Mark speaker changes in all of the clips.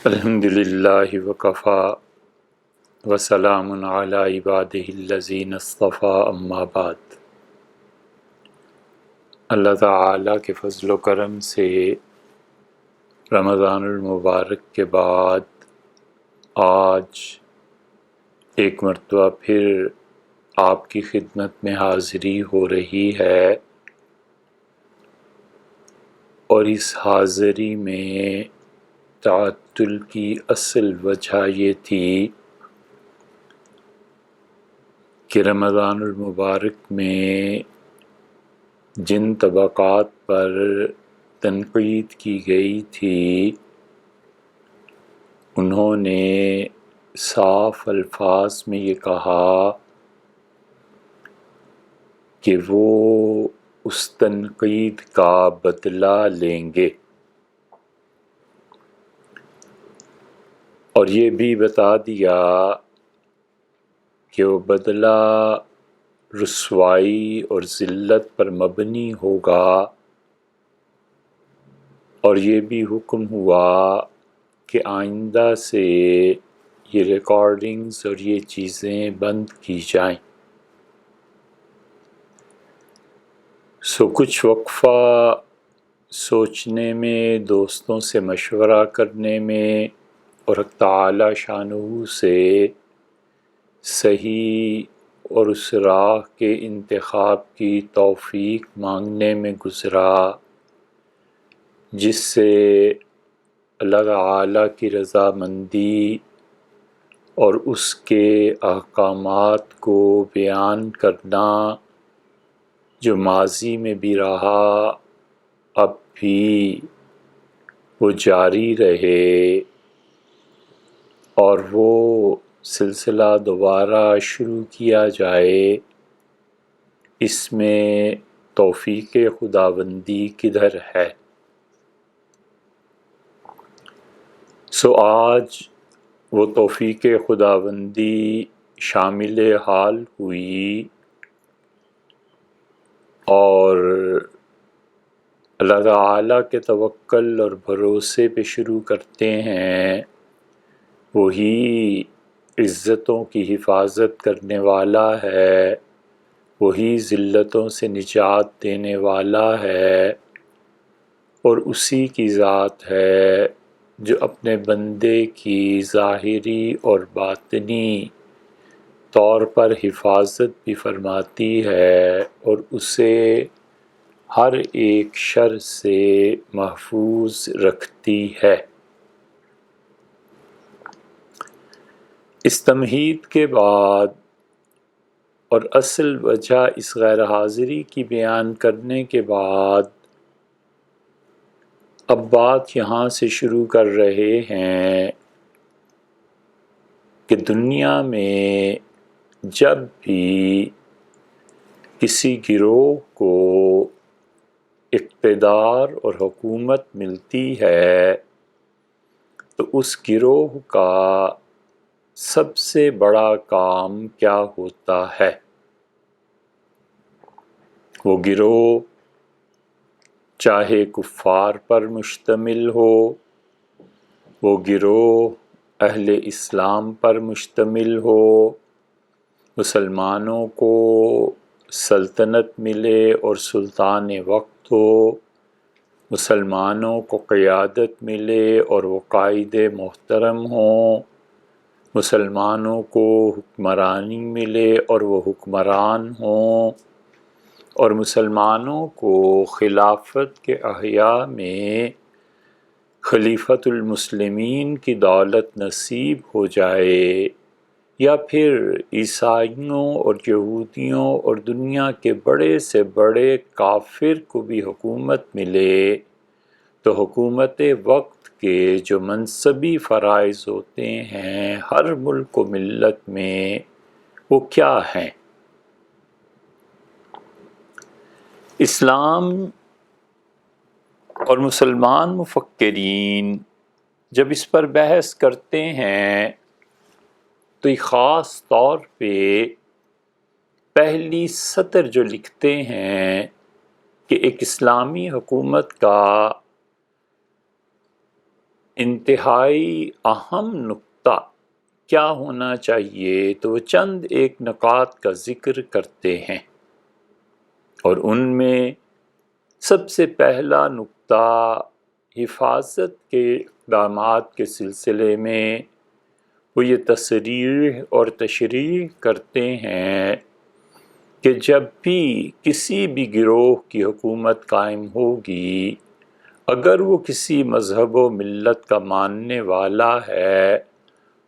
Speaker 1: الحمدللہ وکفا وسلام علی عبادہ الذین اصطفیٰ اما بعد۔ اللہ تعالیٰ کے فضل و کرم سے رمضان المبارک کے بعد آج ایک مرتبہ پھر آپ کی خدمت میں حاضری ہو رہی ہے، اور اس حاضری میں تعطل کی اصل وجہ یہ تھی کہ رمضان المبارک میں جن طبقات پر تنقید کی گئی تھی انہوں نے صاف الفاظ میں یہ کہا کہ وہ اس تنقید کا بدلہ لیں گے، اور یہ بھی بتا دیا کہ وہ بدلہ رسوائی اور ذلت پر مبنی ہوگا، اور یہ بھی حکم ہوا کہ آئندہ سے یہ ریکارڈنگز اور یہ چیزیں بند کی جائیں۔ کچھ وقفہ سوچنے میں، دوستوں سے مشورہ کرنے میں، اور حق تعالی شانہ سے صحیح اور اس راہ کے انتخاب کی توفیق مانگنے میں گزرا جس سے اللہ تعالی کی رضامندی اور اس کے احکامات کو بیان کرنا جو ماضی میں بھی رہا اب بھی وہ جاری رہے، اور وہ سلسلہ دوبارہ شروع کیا جائے، اس میں توفیق خداوندی کدھر ہے۔ آج وہ توفیق خداوندی شامل حال ہوئی، اور اللہ تعالیٰ کے توکل اور بھروسے پہ شروع کرتے ہیں۔ وہی عزتوں کی حفاظت کرنے والا ہے، وہی ذلتوں سے نجات دینے والا ہے، اور اسی کی ذات ہے جو اپنے بندے کی ظاہری اور باطنی طور پر حفاظت بھی فرماتی ہے، اور اسے ہر ایک شر سے محفوظ رکھتی ہے۔ اس تمہید کے بعد اور اصل وجہ اس غیر حاضری کی بیان کرنے کے بعد اب بات یہاں سے شروع کر رہے ہیں کہ دنیا میں جب بھی کسی گروہ کو اقتدار اور حکومت ملتی ہے تو اس گروہ کا سب سے بڑا کام کیا ہوتا ہے؟ وہ گروہ چاہے کفار پر مشتمل ہو، وہ گروہ اہل اسلام پر مشتمل ہو، مسلمانوں کو سلطنت ملے اور سلطان وقت ہو، مسلمانوں کو قیادت ملے اور وہ قائد محترم ہوں، مسلمانوں کو حکمرانی ملے اور وہ حکمران ہوں، اور مسلمانوں کو خلافت کے احیاء میں خلیفۃ المسلمین کی دولت نصیب ہو جائے، یا پھر عیسائیوں اور یہودیوں اور دنیا کے بڑے سے بڑے کافر کو بھی حکومت ملے، تو حکومت وقت کے جو منصبی فرائض ہوتے ہیں ہر ملک و ملت میں وہ کیا ہیں؟ اسلام اور مسلمان مفکرین جب اس پر بحث کرتے ہیں تو ایک خاص طور پہ پہلی سطر جو لکھتے ہیں کہ ایک اسلامی حکومت کا انتہائی اہم نقطہ کیا ہونا چاہیے، تو وہ چند ایک نکات کا ذکر کرتے ہیں، اور ان میں سب سے پہلا نقطہ حفاظت کے اقدامات کے سلسلے میں وہ یہ تصریح اور تشریح کرتے ہیں کہ جب بھی کسی بھی گروہ کی حکومت قائم ہوگی، اگر وہ کسی مذہب و ملت کا ماننے والا ہے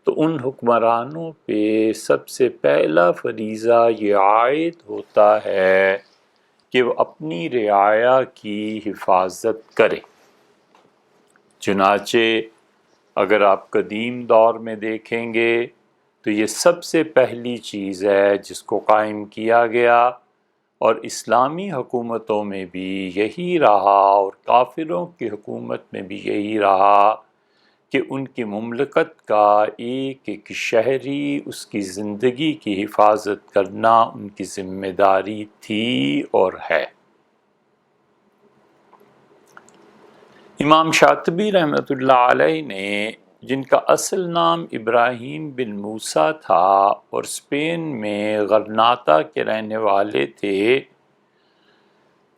Speaker 1: تو ان حکمرانوں پہ سب سے پہلا فریضہ یہ عائد ہوتا ہے کہ وہ اپنی رعایا کی حفاظت کرے۔ چنانچہ اگر آپ قدیم دور میں دیکھیں گے تو یہ سب سے پہلی چیز ہے جس کو قائم کیا گیا، اور اسلامی حکومتوں میں بھی یہی رہا اور کافروں کی حکومت میں بھی یہی رہا کہ ان کی مملکت کا ایک ایک شہری اس کی زندگی کی حفاظت کرنا ان کی ذمہ داری تھی اور ہے۔ امام شاطبی رحمۃ اللہ علیہ نے، جن کا اصل نام ابراہیم بن موسیٰ تھا اور اسپین میں غرناطہ کے رہنے والے تھے،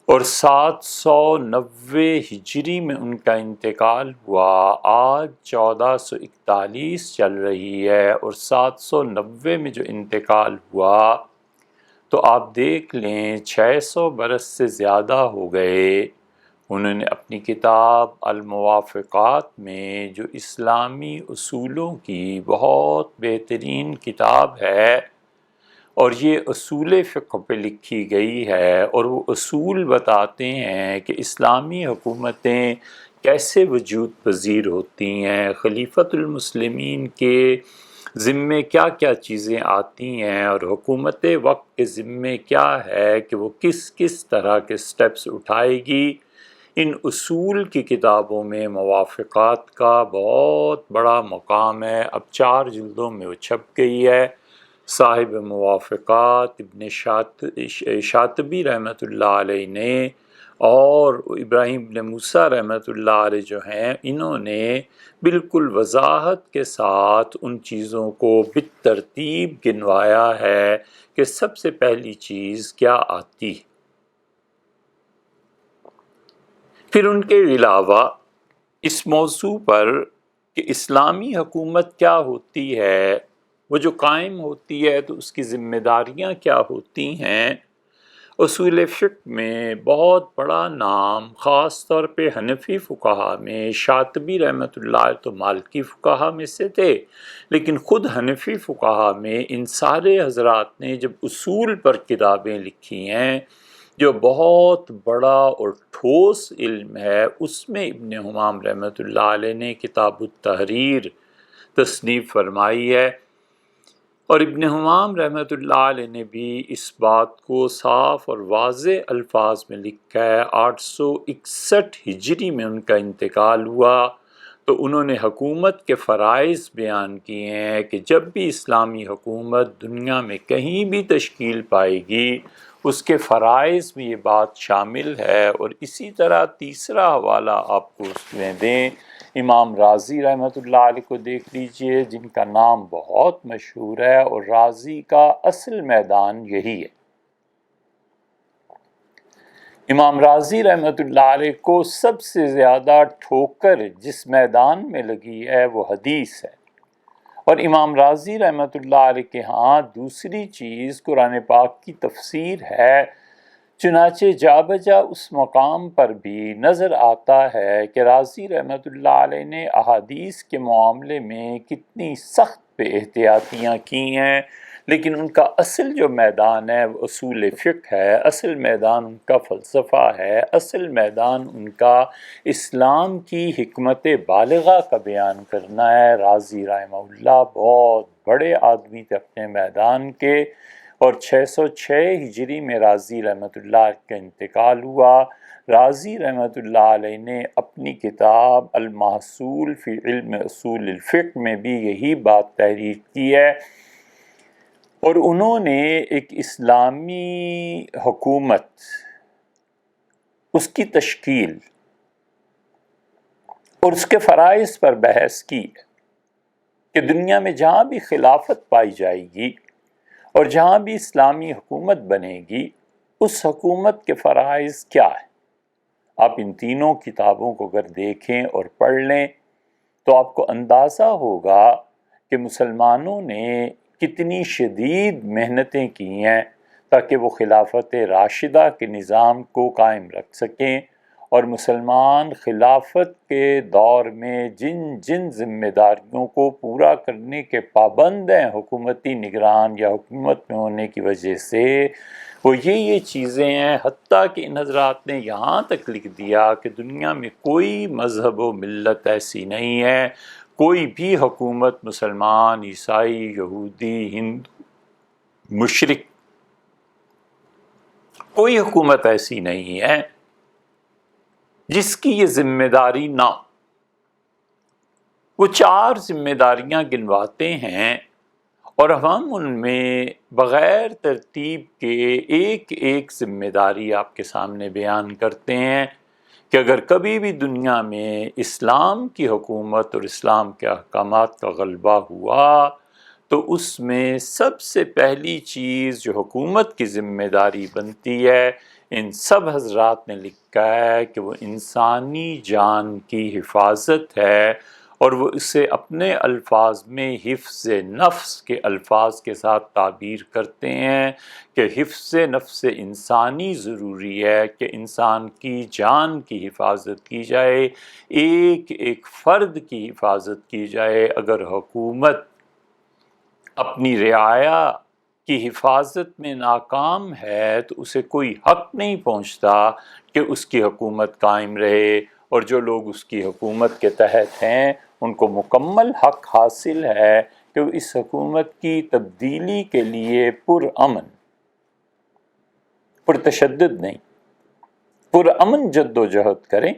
Speaker 1: اور 790 ہجری میں ان کا انتقال ہوا۔ آج 1441 چل رہی ہے اور 790 میں جو انتقال ہوا تو آپ دیکھ لیں 600 برس سے زیادہ ہو گئے۔ انہوں نے اپنی کتاب الموافقات میں، جو اسلامی اصولوں کی بہت بہترین کتاب ہے اور یہ اصول فقہ پہ لکھی گئی ہے، اور وہ اصول بتاتے ہیں کہ اسلامی حکومتیں کیسے وجود پذیر ہوتی ہیں، خلیفۃ المسلمین کے ذمے کیا کیا چیزیں آتی ہیں، اور حکومت وقت کے ذمے کیا ہے کہ وہ کس کس طرح کے سٹیپس اٹھائے گی۔ ان اصول کی کتابوں میں موافقات کا بہت بڑا مقام ہے۔ اب 4 جلدوں میں وہ چھپ گئی ہے۔ صاحب موافقات ابن شاطبی رحمۃ اللہ علیہ نے اور ابراہیم بن موسیٰ رحمۃ اللہ علیہ جو ہیں، انہوں نے بالکل وضاحت کے ساتھ ان چیزوں کو بالترتیب گنوایا ہے کہ سب سے پہلی چیز کیا آتی ہے۔ پھر ان کے علاوہ اس موضوع پر کہ اسلامی حکومت کیا ہوتی ہے، وہ جو قائم ہوتی ہے تو اس کی ذمہ داریاں کیا ہوتی ہیں، اصول فقہ میں بہت بڑا نام خاص طور پہ حنفی فقہا میں، شاطبی رحمۃ اللہ علیہ تو مالکی فقہا میں سے تھے، لیکن خود حنفی فقہا میں ان سارے حضرات نے جب اصول پر کتابیں لکھی ہیں جو بہت بڑا اور ٹھوس علم ہے، اس میں ابن حمام رحمۃ اللہ علیہ نے کتاب التحریر تصنیف فرمائی ہے، اور ابن حمام رحمۃ اللہ علیہ نے بھی اس بات کو صاف اور واضح الفاظ میں لکھا ہے۔ 861 ہجری میں ان کا انتقال ہوا، تو انہوں نے حکومت کے فرائض بیان کیے ہیں کہ جب بھی اسلامی حکومت دنیا میں کہیں بھی تشکیل پائے گی، اس کے فرائض میں یہ بات شامل ہے۔ اور اسی طرح تیسرا حوالہ آپ کو اس میں دیں، امام رازی رحمۃ اللہ علیہ کو دیکھ لیجئے، جن کا نام بہت مشہور ہے، اور رازی کا اصل میدان یہی ہے۔ امام رازی رحمۃ اللہ علیہ کو سب سے زیادہ ٹھوکر جس میدان میں لگی ہے وہ حدیث ہے، اور امام رازی رحمۃ اللہ علیہ کے ہاں دوسری چیز قرآن پاک کی تفسیر ہے۔ چنانچہ جا بجا اس مقام پر بھی نظر آتا ہے کہ رازی رحمۃ اللہ علیہ نے احادیث کے معاملے میں کتنی سخت پہ احتیاطیاں کی ہیں، لیکن ان کا اصل جو میدان ہے وہ اصول فقہ ہے، اصل میدان ان کا فلسفہ ہے، اصل میدان ان کا اسلام کی حکمت بالغہ کا بیان کرنا ہے۔ رازی رحمہ اللہ بہت بڑے آدمی تھے اپنے میدان کے، اور 606 ہجری میں رازی رحمۃ اللہ علیہ کا انتقال ہوا۔ رازی رحمۃ اللہ علیہ نے اپنی کتاب المحصول فی علم اصول الفقہ میں بھی یہی بات تحریر کی ہے، اور انہوں نے ایک اسلامی حکومت، اس کی تشکیل اور اس کے فرائض پر بحث کی ہے کہ دنیا میں جہاں بھی خلافت پائی جائے گی اور جہاں بھی اسلامی حکومت بنے گی، اس حکومت کے فرائض کیا ہے۔ آپ ان تینوں کتابوں کو اگر دیکھیں اور پڑھ لیں تو آپ کو اندازہ ہوگا کہ مسلمانوں نے کتنی شدید محنتیں کی ہیں تاکہ وہ خلافت راشدہ کے نظام کو قائم رکھ سکیں، اور مسلمان خلافت کے دور میں جن جن ذمہ داریوں کو پورا کرنے کے پابند ہیں حکومتی نگران یا حکومت میں ہونے کی وجہ سے، وہ یہ چیزیں ہیں۔ حتیٰ کہ ان حضرات نے یہاں تک لکھ دیا کہ دنیا میں کوئی مذہب و ملت ایسی نہیں ہے، کوئی بھی حکومت، مسلمان، عیسائی، یہودی، ہندو، مشرک، کوئی حکومت ایسی نہیں ہے جس کی یہ ذمہ داری نہ ہو۔ وہ 4 ذمہ داریاں گنواتے ہیں اور ہم ان میں بغیر ترتیب کے ایک ایک ذمہ داری آپ کے سامنے بیان کرتے ہیں کہ اگر کبھی بھی دنیا میں اسلام کی حکومت اور اسلام کے احکامات کا غلبہ ہوا تو اس میں سب سے پہلی چیز جو حکومت کی ذمہ داری بنتی ہے، ان سب حضرات نے لکھا ہے کہ وہ انسانی جان کی حفاظت ہے، اور وہ اسے اپنے الفاظ میں حفظ نفس کے الفاظ کے ساتھ تعبیر کرتے ہیں کہ حفظ نفس انسانی ضروری ہے کہ انسان کی جان کی حفاظت کی جائے، ایک ایک فرد کی حفاظت کی جائے۔ اگر حکومت اپنی رعایا کی حفاظت میں ناکام ہے تو اسے کوئی حق نہیں پہنچتا کہ اس کی حکومت قائم رہے، اور جو لوگ اس کی حکومت کے تحت ہیں ان کو مکمل حق حاصل ہے کہ وہ اس حکومت کی تبدیلی کے لیے پرامن، پرتشدد نہیں، پرامن جد و جہد کریں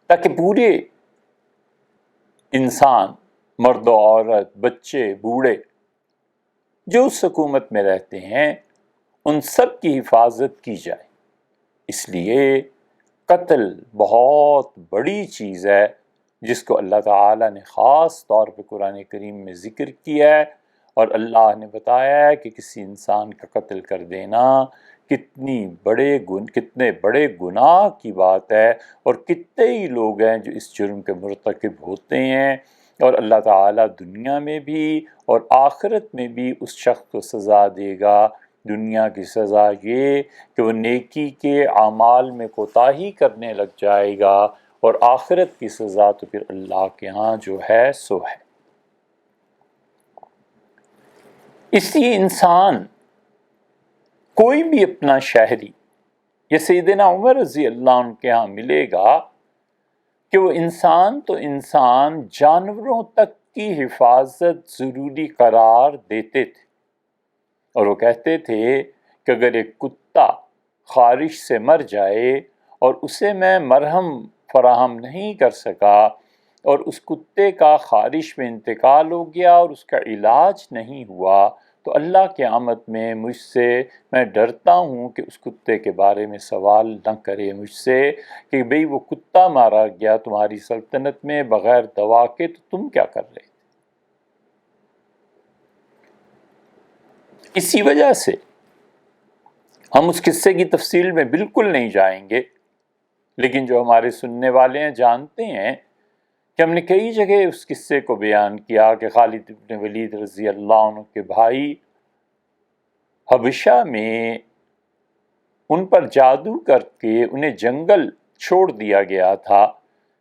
Speaker 1: تاکہ پورے انسان، مرد و عورت، بچے، بوڑھے جو اس حکومت میں رہتے ہیں ان سب کی حفاظت کی جائے۔ اس لیے قتل بہت بڑی چیز ہے جس کو اللہ تعالیٰ نے خاص طور پہ قرآن کریم میں ذکر کیا ہے، اور اللہ نے بتایا ہے کہ کسی انسان کا قتل کر دینا کتنے بڑے گناہ کی بات ہے، اور کتنے ہی لوگ ہیں جو اس جرم کے مرتکب ہوتے ہیں، اور اللہ تعالیٰ دنیا میں بھی اور آخرت میں بھی اس شخص کو سزا دے گا۔ دنیا کی سزا یہ کہ وہ نیکی کے اعمال میں کوتاہی کرنے لگ جائے گا، اور آخرت کی سزا تو پھر اللہ کے ہاں جو ہے سو ہے۔ اس لیے انسان کوئی بھی اپنا شہری، یہ سیدنا عمر رضی اللہ عنہ کے ہاں ملے گا کہ وہ انسان تو انسان جانوروں تک کی حفاظت ضروری قرار دیتے تھے، اور وہ کہتے تھے کہ اگر ایک کتا خارش سے مر جائے اور اسے میں مرہم فراہم نہیں کر سکا اور اس کتے کا خارش میں انتقال ہو گیا اور اس کا علاج نہیں ہوا تو اللہ کی قیامت میں میں ڈرتا ہوں کہ اس کتے کے بارے میں سوال نہ کرے مجھ سے کہ بھئی وہ کتا مارا گیا تمہاری سلطنت میں بغیر دوا کے، تو تم کیا کر رہے؟ اسی وجہ سے ہم اس قصے کی تفصیل میں بالکل نہیں جائیں گے، لیکن جو ہمارے سننے والے ہیں جانتے ہیں کہ ہم نے کئی جگہ اس قصے کو بیان کیا کہ خالد بن ولید رضی اللہ عنہ کے بھائی حبشہ میں ان پر جادو کر کے انہیں جنگل چھوڑ دیا گیا تھا۔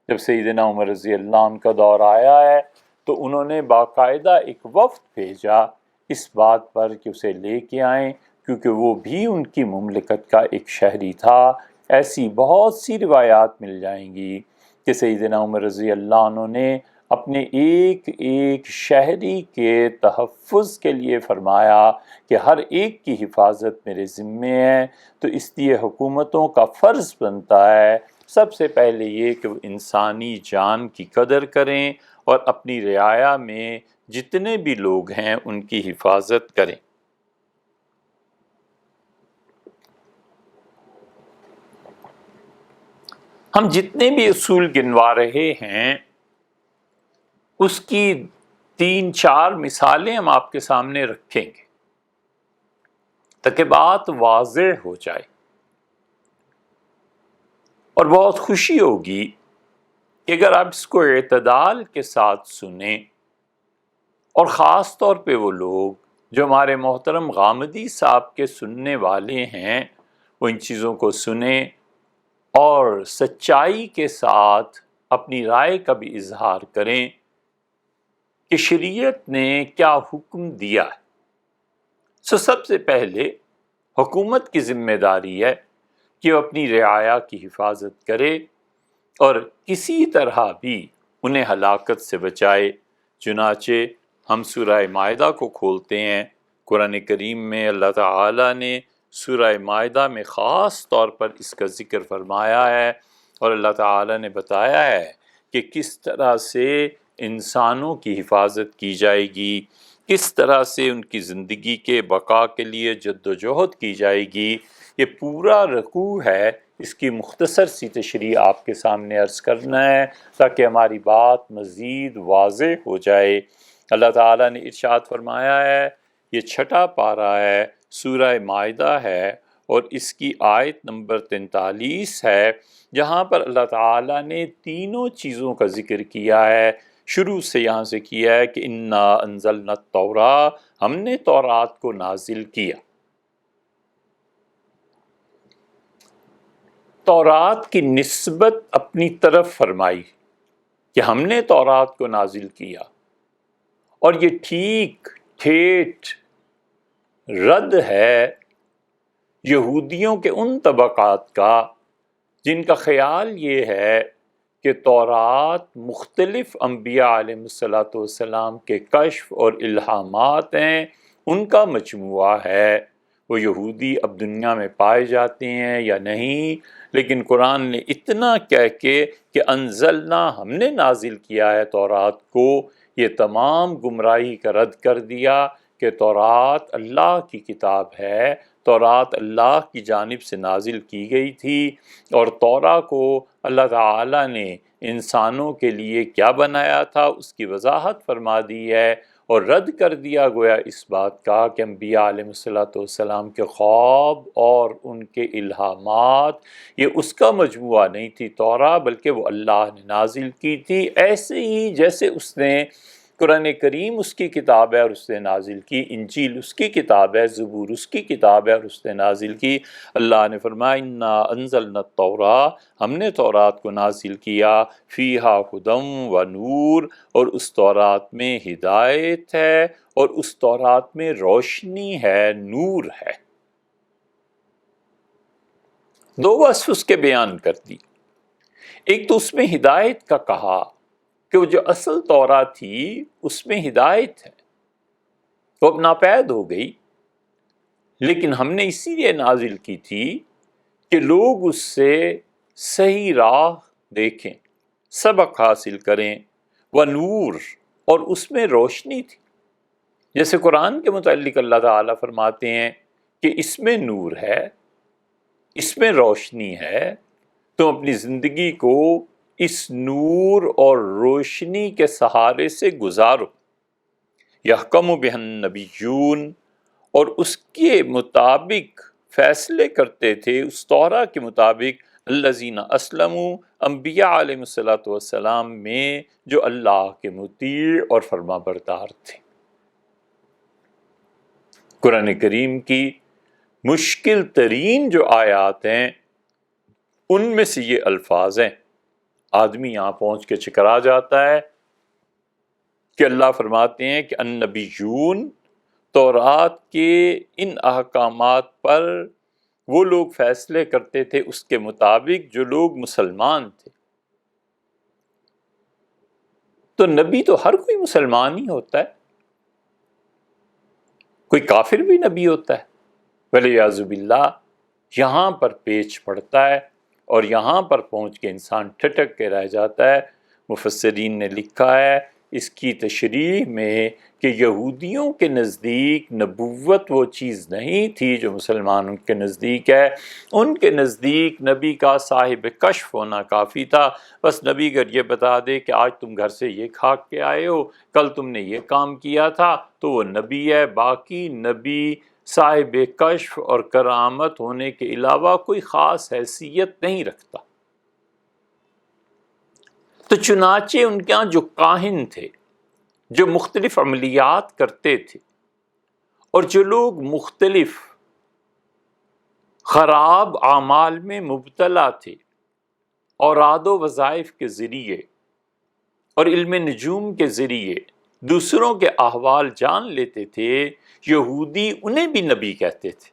Speaker 1: جب سیدنا عمر رضی اللہ عنہ کا دور آیا ہے تو انہوں نے باقاعدہ ایک وفد بھیجا اس بات پر کہ اسے لے کے آئیں، کیونکہ وہ بھی ان کی مملکت کا ایک شہری تھا۔ ایسی بہت سی روایات مل جائیں گی کہ سیدنا عمر رضی اللہ عنہ نے اپنے ایک ایک شہری کے تحفظ کے لیے فرمایا کہ ہر ایک کی حفاظت میرے ذمے ہے۔ تو اس لیے حکومتوں کا فرض بنتا ہے سب سے پہلے یہ کہ وہ انسانی جان کی قدر کریں اور اپنی رعایا میں جتنے بھی لوگ ہیں ان کی حفاظت کریں۔ ہم جتنے بھی اصول گنوا رہے ہیں اس کی 3-4 مثالیں ہم آپ کے سامنے رکھیں گے تاکہ بات واضح ہو جائے، اور بہت خوشی ہوگی کہ اگر آپ اس کو اعتدال کے ساتھ سنیں، اور خاص طور پہ وہ لوگ جو ہمارے محترم غامدی صاحب کے سننے والے ہیں وہ ان چیزوں کو سنیں اور سچائی کے ساتھ اپنی رائے کا بھی اظہار کریں کہ شریعت نے کیا حکم دیا ہے۔ سب سے پہلے حکومت کی ذمہ داری ہے کہ وہ اپنی رعایا کی حفاظت کرے اور کسی طرح بھی انہیں ہلاکت سے بچائے۔ چنانچہ ہم سورہ مائدہ کو کھولتے ہیں، قرآن کریم میں اللہ تعالیٰ نے سورہ مائدہ میں خاص طور پر اس کا ذکر فرمایا ہے، اور اللہ تعالیٰ نے بتایا ہے کہ کس طرح سے انسانوں کی حفاظت کی جائے گی، کس طرح سے ان کی زندگی کے بقا کے لیے جد و جہد کی جائے گی۔ یہ پورا رکوع ہے، اس کی مختصر سی تشریح آپ کے سامنے عرض کرنا ہے تاکہ ہماری بات مزید واضح ہو جائے۔ اللہ تعالیٰ نے ارشاد فرمایا ہے، یہ 6واں پارہ ہے، سورہ مائدہ ہے، اور اس کی آیت نمبر 43 ہے، جہاں پر اللہ تعالیٰ نے تینوں چیزوں کا ذکر کیا ہے۔ شروع سے یہاں سے کیا ہے کہ انا انزلنا التوراۃ، ہم نے تورات کو نازل کیا۔ تورات کی نسبت اپنی طرف فرمائی کہ ہم نے تورات کو نازل کیا، اور یہ ٹھیک ٹھیٹ رد ہے یہودیوں کے ان طبقات کا جن کا خیال یہ ہے کہ تورات مختلف انبیاء علیہ السلام کے کشف اور الہامات ہیں، ان کا مجموعہ ہے۔ وہ یہودی اب دنیا میں پائے جاتے ہیں یا نہیں، لیکن قرآن نے اتنا کہہ کے کہ انزلنا، ہم نے نازل کیا ہے تورات کو، یہ تمام گمراہی کا رد کر دیا کہ تورات اللہ کی کتاب ہے، تورات اللہ کی جانب سے نازل کی گئی تھی، اور تورا کو اللہ تعالیٰ نے انسانوں کے لیے کیا بنایا تھا اس کی وضاحت فرما دی ہے، اور رد کر دیا گویا اس بات کا کہ انبیاء علیہ السلام کے خواب اور ان کے الہامات یہ اس کا مجموعہ نہیں تھی تورا، بلکہ وہ اللہ نے نازل کی تھی۔ ایسے ہی جیسے اس نے قرآن کریم اس کی کتاب ہے اور اس نے نازل کی، انجیل اس کی کتاب ہے، زبور اس کی کتاب ہے اور اس نے نازل کی۔ اللہ نے فرمایا انا انزلنا التوراۃ، ہم نے تورات کو نازل کیا، فیہا ھدی و نور، اور اس تورات میں ہدایت ہے اور اس تورات میں روشنی ہے، نور ہے۔ 2 وصف اس کے بیان کر دی، ایک تو اس میں ہدایت کا کہا کہ وہ جو اصل تورات تھی اس میں ہدایت ہے، وہ اب ناپید ہو گئی، لیکن ہم نے اسی لیے نازل کی تھی کہ لوگ اس سے صحیح راہ دیکھیں، سبق حاصل کریں، وہ نور، اور اس میں روشنی تھی۔ جیسے قرآن کے متعلق اللہ تعالیٰ فرماتے ہیں کہ اس میں نور ہے، اس میں روشنی ہے، تم اپنی زندگی کو اس نور اور روشنی کے سہارے سے گزارو۔ یحکم بہ النبیون، اور اس کے مطابق فیصلے کرتے تھے، اس تورا کے مطابق، الذین اسلموا، انبیاء علیہ السلام میں جو اللہ کے مطیع اور فرما بردار تھے۔ قرآن کریم کی مشکل ترین جو آیات ہیں ان میں سے یہ الفاظ ہیں، آدمی یہاں پہنچ کے چکرا جاتا ہے کہ اللہ فرماتے ہیں کہ النبیون، تورات کے ان احکامات پر وہ لوگ فیصلے کرتے تھے اس کے مطابق جو لوگ مسلمان تھے۔ تو نبی تو ہر کوئی مسلمان ہی ہوتا ہے، کوئی کافر بھی نبی ہوتا ہے، ولیعاذ باللہ۔ یہاں پر پیچ پڑتا ہے اور یہاں پر پہنچ کے انسان ٹھٹک کے رہ جاتا ہے۔ مفسرین نے لکھا ہے اس کی تشریح میں کہ یہودیوں کے نزدیک نبوت وہ چیز نہیں تھی جو مسلمانوں کے نزدیک ہے. ان کے نزدیک نبی کا صاحب کشف ہونا کافی تھا. بس نبی اگر یہ بتا دے کہ آج تم گھر سے یہ کھا کے آئے ہو، کل تم نے یہ کام کیا تھا، تو وہ نبی ہے. باقی نبی صاحب کشف اور کرامت ہونے کے علاوہ کوئی خاص حیثیت نہیں رکھتا. تو چنانچہ ان کے ہاں جو کاہن تھے، جو مختلف عملیات کرتے تھے، اور جو لوگ مختلف خراب اعمال میں مبتلا تھے، اوراد و وظائف کے ذریعے اور علم نجوم کے ذریعے دوسروں کے احوال جان لیتے تھے، یہودی انہیں بھی نبی کہتے تھے.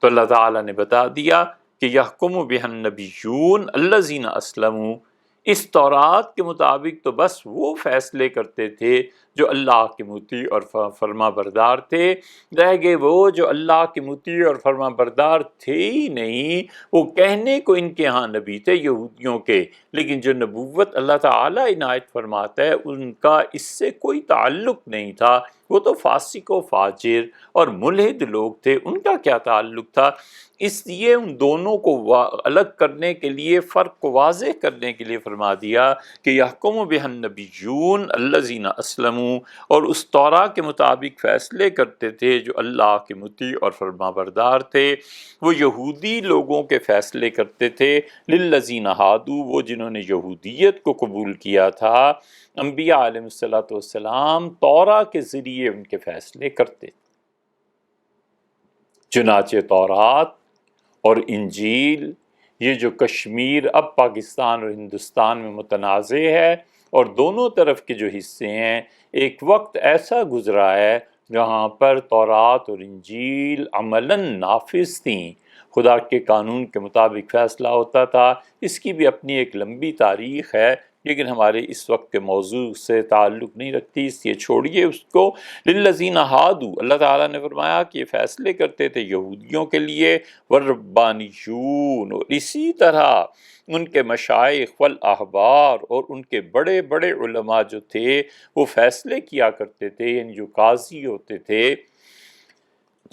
Speaker 1: تو اللہ تعالیٰ نے بتا دیا کہ یحکم بہ النبیون الذین اسلموا، اس تورات کے مطابق تو بس وہ فیصلے کرتے تھے جو اللہ کے مطیع اور فرما بردار تھے. رہ گئے وہ جو اللہ کے مطیع اور فرما بردار تھے ہی نہیں، وہ کہنے کو ان کے ہاں نبی تھے یہودیوں کے، لیکن جو نبوت اللہ تعالیٰ عنایت فرماتا ہے ان کا اس سے کوئی تعلق نہیں تھا. وہ تو فاسق و فاجر اور ملحد لوگ تھے، ان کا کیا تعلق تھا؟ اس لیے ان دونوں کو الگ کرنے کے لیے، فرق کو واضح کرنے کے لیے فرما دیا کہ یحکم بہ النبیون الذین اسلموا، اور اس تورا کے مطابق فیصلے کرتے تھے جو اللہ کے مطیع اور فرما بردار تھے. وہ یہودی لوگوں کے فیصلے کرتے تھے، للذین ہادوا، وہ جنہوں نے یہودیت کو قبول کیا تھا. انبیاء علیہ الصلوۃ والسلام تورا کے ذریعے ان کے فیصلے کرتے تھے. چنانچہ تورات اور انجیل، یہ جو کشمیر اب پاکستان اور ہندوستان میں متنازع ہے، اور دونوں طرف کے جو حصے ہیں، ایک وقت ایسا گزرا ہے جہاں پر تورات اور انجیل عملاً نافذ تھیں، خدا کے قانون کے مطابق فیصلہ ہوتا تھا. اس کی بھی اپنی ایک لمبی تاریخ ہے، لیکن ہمارے اس وقت کے موضوع سے تعلق نہیں رکھتی، اس لیے چھوڑیے اس کو. للذین ہادوا، اللہ تعالیٰ نے فرمایا کہ یہ فیصلے کرتے تھے یہودیوں کے لیے، والربانیون، اور اسی طرح ان کے مشائخ والاحبار اور ان کے بڑے بڑے علماء جو تھے وہ فیصلے کیا کرتے تھے، یعنی جو قاضی ہوتے تھے،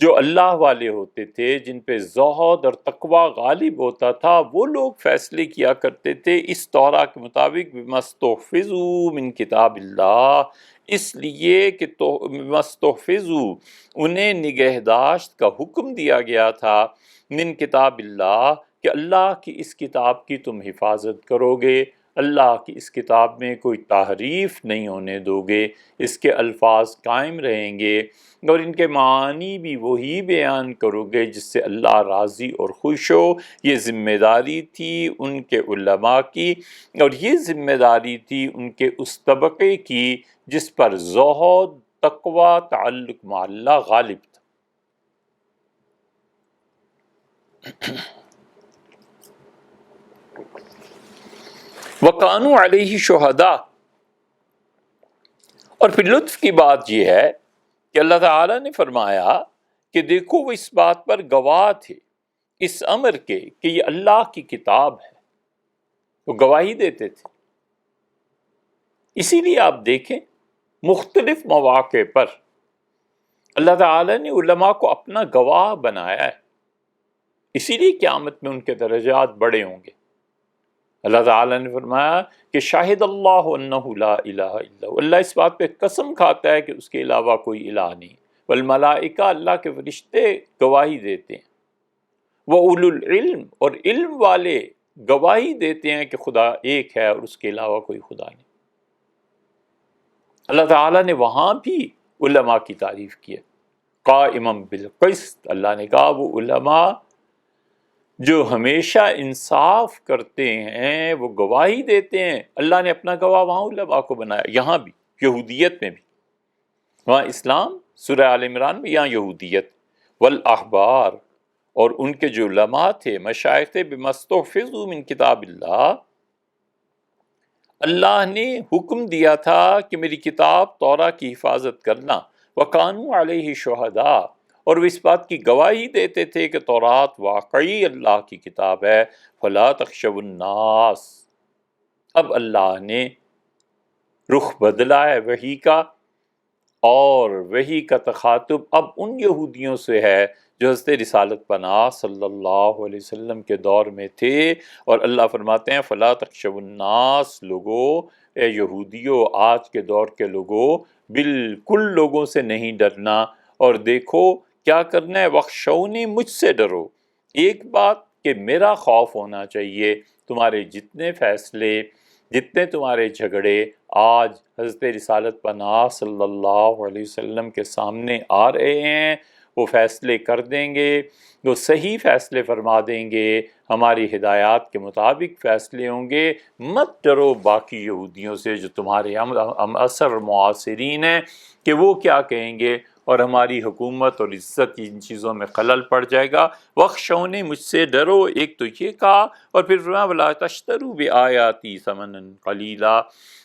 Speaker 1: جو اللہ والے ہوتے تھے، جن پہ زہد اور تقوی غالب ہوتا تھا، وہ لوگ فیصلے کیا کرتے تھے اس تورا کے مطابق، بما استحفظوا من کتاب اللہ، اس لیے کہ بما استحفظوا، انہیں نگہداشت کا حکم دیا گیا تھا، من کتاب اللہ، کہ اللہ کی اس کتاب کی تم حفاظت کرو گے، اللہ کی اس کتاب میں کوئی تحریف نہیں ہونے دو گے، اس کے الفاظ قائم رہیں گے، اور ان کے معانی بھی وہی بیان کرو گے جس سے اللہ راضی اور خوش ہو. یہ ذمہ داری تھی ان کے علماء کی، اور یہ ذمہ داری تھی ان کے اس طبقے کی جس پر زہد، تقوی، تعلق مع اللہ غالب تھا. وَقَانُوا عَلَيْهِ شُهَدَاءَ، اور پھر لطف کی بات یہ ہے کہ اللہ تعالیٰ نے فرمایا کہ دیکھو وہ اس بات پر گواہ تھے، اس امر کے کہ یہ اللہ کی کتاب ہے، وہ گواہی دیتے تھے. اسی لیے آپ دیکھیں مختلف مواقع پر اللہ تعالیٰ نے علماء کو اپنا گواہ بنایا ہے، اسی لیے قیامت میں ان کے درجات بڑے ہوں گے. اللہ تعالیٰ نے فرمایا کہ شاہد اللہ انہ لا الہ الا ہو، اللہ اس بات پہ قسم کھاتا ہے کہ اس کے علاوہ کوئی الہ نہیں. والملائکہ، اللہ کے فرشتے گواہی دیتے ہیں. وَأُولُو العلم، اور علم والے گواہی دیتے ہیں کہ خدا ایک ہے اور اس کے علاوہ کوئی خدا نہیں. اللہ تعالیٰ نے وہاں بھی علماء کی تعریف کی ہے، قائما بالقسط، اللہ نے کہا وہ علماء جو ہمیشہ انصاف کرتے ہیں، وہ گواہی دیتے ہیں. اللہ نے اپنا گواہ وہاں علماء کو بنایا، یہاں بھی، یہودیت میں بھی، وہاں اسلام سورہ آل عمران میں، یہاں یہودیت. والاحبار، اور ان کے جو علماء تھے، مشائخ تھے، بما استحفظوا من کتاب اللہ، اللہ نے حکم دیا تھا کہ میری کتاب تورا کی حفاظت کرنا. وَقَانُوا عَلَيْهِ شُهَدَاءَ، اور وہ اس بات کی گواہی دیتے تھے کہ تورات واقعی اللہ کی کتاب ہے. فَلَا تَخْشَوُا النَّاسَ، اب اللہ نے رخ بدلا ہے وحی کا، اور وحی کا تخاطب اب ان یہودیوں سے ہے جو حضرت رسالت پناہ صلی اللہ علیہ وسلم کے دور میں تھے، اور اللہ فرماتے ہیں فلا تخشوا الناس، لوگو اے یہودیو، آج کے دور کے لوگو، بالکل لوگوں سے نہیں ڈرنا، اور دیکھو کیا کرنا ہے، وخشونی، مجھ سے ڈرو۔ ایک بات کہ میرا خوف ہونا چاہیے، تمہارے جتنے فیصلے، جتنے تمہارے جھگڑے آج حضرت رسالت پناہ صلی اللہ علیہ وسلم کے سامنے آ رہے ہیں، وہ فیصلے کر دیں گے، وہ صحیح فیصلے فرما دیں گے، ہماری ہدایات کے مطابق فیصلے ہوں گے۔ مت ڈرو باقی یہودیوں سے جو تمہارے اثر معاصرین ہیں کہ وہ کیا کہیں گے، اور ہماری حکومت اور عزت ان چیزوں میں خلل پڑ جائے گا۔ وخشونی، مجھ سے ڈرو، ایک تو یہ کہا، اور پھر فرمایا ولا تشتروا بآیاتی ثمنا قلیلا،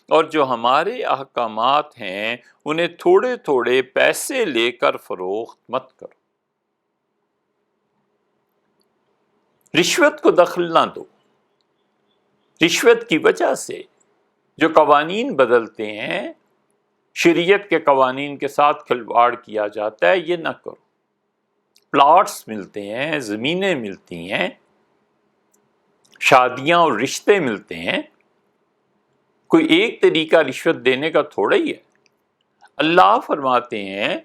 Speaker 1: اور جو ہمارے احکامات ہیں انہیں تھوڑے تھوڑے پیسے لے کر فروخت مت کرو، رشوت کو دخل نہ دو۔ رشوت کی وجہ سے جو قوانین بدلتے ہیں، شریعت کے قوانین کے ساتھ کھلواڑ کیا جاتا ہے، یہ نہ کرو۔ پلاٹس ملتے ہیں، زمینیں ملتی ہیں، شادیاں اور رشتے ملتے ہیں، کوئی ایک طریقہ رشوت دینے کا تھوڑا ہی ہے۔ اللہ فرماتے ہیں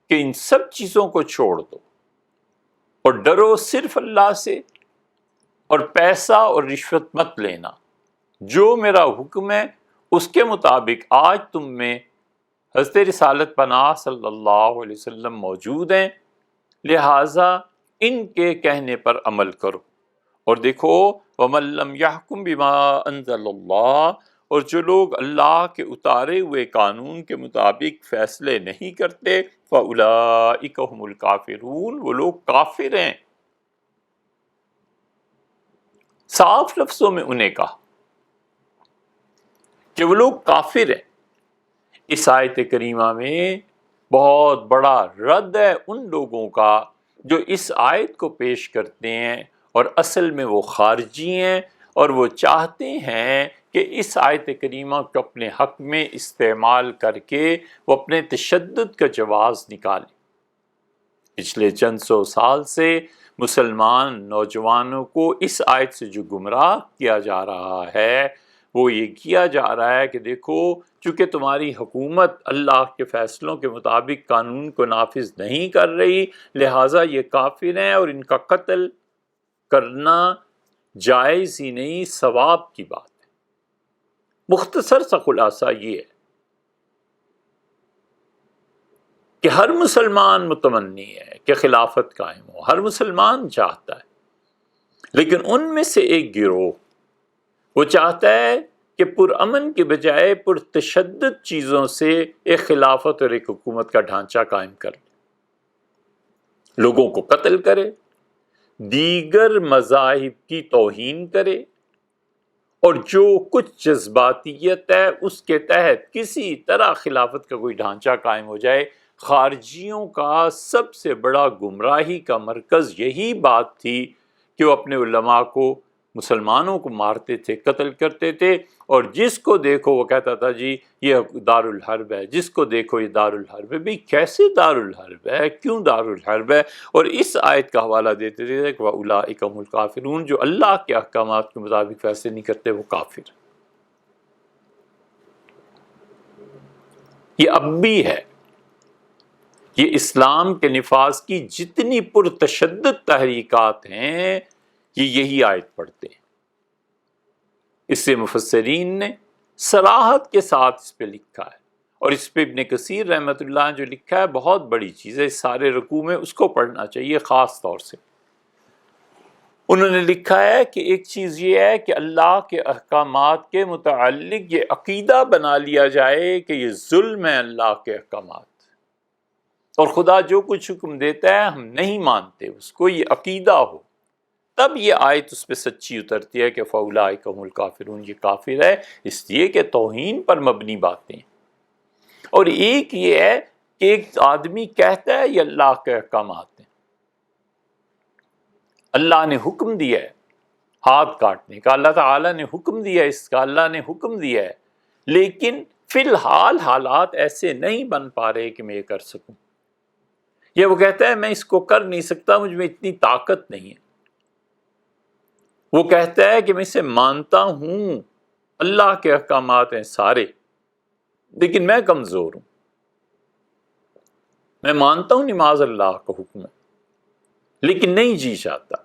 Speaker 1: کہ ان سب چیزوں کو چھوڑ دو اور ڈرو صرف اللہ سے، اور پیسہ اور رشوت مت لینا۔ جو میرا حکم ہے اس کے مطابق آج تم میں حضرت رسالت پناہ صلی اللہ علیہ وسلم موجود ہیں، لہٰذا ان کے کہنے پر عمل کرو۔ اور دیکھو وَمَن لَّمْ يَحْكُم بِمَا أَنزَلَ اللَّهُ، اور جو لوگ اللہ کے اتارے ہوئے قانون کے مطابق فیصلے نہیں کرتے، فَأُولَٰئِكَ هُمُ الْكَافِرُونَ، وہ لوگ کافر ہیں۔ صاف لفظوں میں انہیں کہا کہ وہ لوگ کافر ہیں۔ اس آیت کریمہ میں بہت بڑا رد ہے ان لوگوں کا جو اس آیت کو پیش کرتے ہیں اور اصل میں وہ خارجی ہیں، اور وہ چاہتے ہیں کہ اس آیت کریمہ کو اپنے حق میں استعمال کر کے وہ اپنے تشدد کا جواز نکالیں۔ پچھلے چند سو سال سے مسلمان نوجوانوں کو اس آیت سے جو گمراہ کیا جا رہا ہے، وہ یہ کیا جا رہا ہے کہ دیکھو چونکہ تمہاری حکومت اللہ کے فیصلوں کے مطابق قانون کو نافذ نہیں کر رہی، لہٰذا یہ کافر ہیں، اور ان کا قتل کرنا جائز ہی نہیں، ثواب کی بات ہے۔ مختصر سا خلاصہ یہ ہے کہ ہر مسلمان متمنی ہے کہ خلافت قائم ہو، ہر مسلمان چاہتا ہے، لیکن ان میں سے ایک گروہ وہ چاہتا ہے کہ پرامن کے بجائے پرتشدد چیزوں سے ایک خلافت اور ایک حکومت کا ڈھانچہ قائم کر لے، لوگوں کو قتل کرے، دیگر مذاہب کی توہین کرے، اور جو کچھ جذباتیت ہے اس کے تحت کسی طرح خلافت کا کوئی ڈھانچہ قائم ہو جائے۔ خارجیوں کا سب سے بڑا گمراہی کا مرکز یہی بات تھی کہ وہ اپنے علماء کو، مسلمانوں کو مارتے تھے، قتل کرتے تھے، اور جس کو دیکھو وہ کہتا تھا جی یہ دار الحرب ہے، جس کو دیکھو یہ دار الحرب ہے۔ بھئی کیسے دار الحرب ہے، کیوں دار الحرب ہے؟ اور اس آیت کا حوالہ دیتے تھے کہ وَأُولَٰئِكَ هُمُ الْكَافِرُونَ، جو اللہ کے احکامات کے مطابق فیصلے نہیں کرتے وہ کافر۔ یہ اب بھی ہے، یہ اسلام کے نفاذ کی جتنی پرتشدد تحریکات ہیں یہ یہی آیت پڑھتے ہیں۔ اس سے مفسرین نے صراحت کے ساتھ اس پہ لکھا ہے، اور اس پہ ابن کثیر رحمۃ اللہ نے جو لکھا ہے بہت بڑی چیز ہے، اس سارے رکوع میں اس کو پڑھنا چاہیے خاص طور سے۔ انہوں نے لکھا ہے کہ ایک چیز یہ ہے کہ اللہ کے احکامات کے متعلق یہ عقیدہ بنا لیا جائے کہ یہ ظلم ہے اللہ کے احکامات، اور خدا جو کچھ حکم دیتا ہے ہم نہیں مانتے اس کو، یہ عقیدہ ہو، تب یہ آیت اس پہ سچی اترتی ہے کہ فَأُولَٰئِكَ هُمُ الْكَافِرُونَ، یہ کافر ہے، اس لیے کہ توہین پر مبنی باتیں۔ اور ایک یہ ہے کہ ایک آدمی کہتا ہے یہ اللہ کے احکامات ہیں، اللہ نے حکم دیا ہے ہاتھ کاٹنے کا، اللہ تعالیٰ نے حکم دیا ہے اس کا، اللہ نے حکم دیا ہے، لیکن فی الحال حالات ایسے نہیں بن پا رہے کہ میں یہ کر سکوں، یا وہ کہتا ہے میں اس کو کر نہیں سکتا، مجھ میں اتنی طاقت نہیں ہے۔ وہ کہتا ہے کہ میں اسے مانتا ہوں، اللہ کے احکامات ہیں سارے، لیکن میں کمزور ہوں۔ میں مانتا ہوں نماز اللہ کا حکم ہے، لیکن نہیں جی چاہتا۔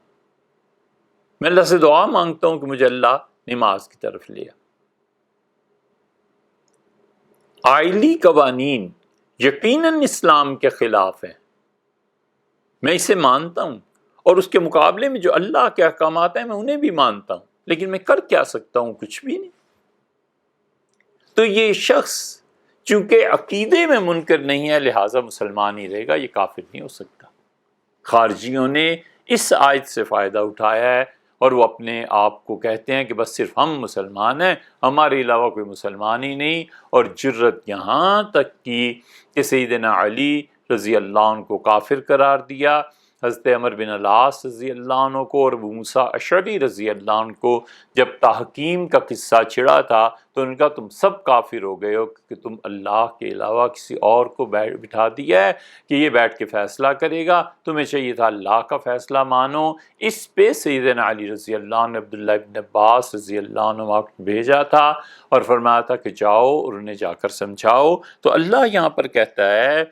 Speaker 1: میں اللہ سے دعا مانگتا ہوں کہ مجھے اللہ نماز کی طرف لیا۔ آئلی قوانین یقیناً اسلام کے خلاف ہیں، میں اسے مانتا ہوں، اور اس کے مقابلے میں جو اللہ کے احکامات ہیں میں انہیں بھی مانتا ہوں، لیکن میں کر کیا سکتا ہوں؟ کچھ بھی نہیں۔ تو یہ شخص چونکہ عقیدے میں منکر نہیں ہے لہٰذا مسلمان ہی رہے گا، یہ کافر نہیں ہو سکتا۔ خارجیوں نے اس آیت سے فائدہ اٹھایا ہے، اور وہ اپنے آپ کو کہتے ہیں کہ بس صرف ہم مسلمان ہیں، ہمارے علاوہ کوئی مسلمان ہی نہیں، اور جرت یہاں تک کی کہ سیدنا علی رضی اللہ عنہ کو کافر قرار دیا، حضرت عمر بن العاص رضی اللہ عنہ کو اور ابو موسیٰ اشعری رضی اللہ عنہ کو جب تحکیم کا قصہ چھڑا تھا تو ان کا تم سب کافر ہو گئے ہو کہ تم اللہ کے علاوہ کسی اور کو بٹھا دیا ہے کہ یہ بیٹھ کے فیصلہ کرے گا، تمہیں چاہیے تھا اللہ کا فیصلہ مانو۔ اس پہ سیدنا علی رضی اللہ عنہ عبداللہ ابن عباس رضی اللہ عنہ کو بھیجا تھا اور فرمایا تھا کہ جاؤ اور انہیں جا کر سمجھاؤ۔ تو اللہ یہاں پر کہتا ہے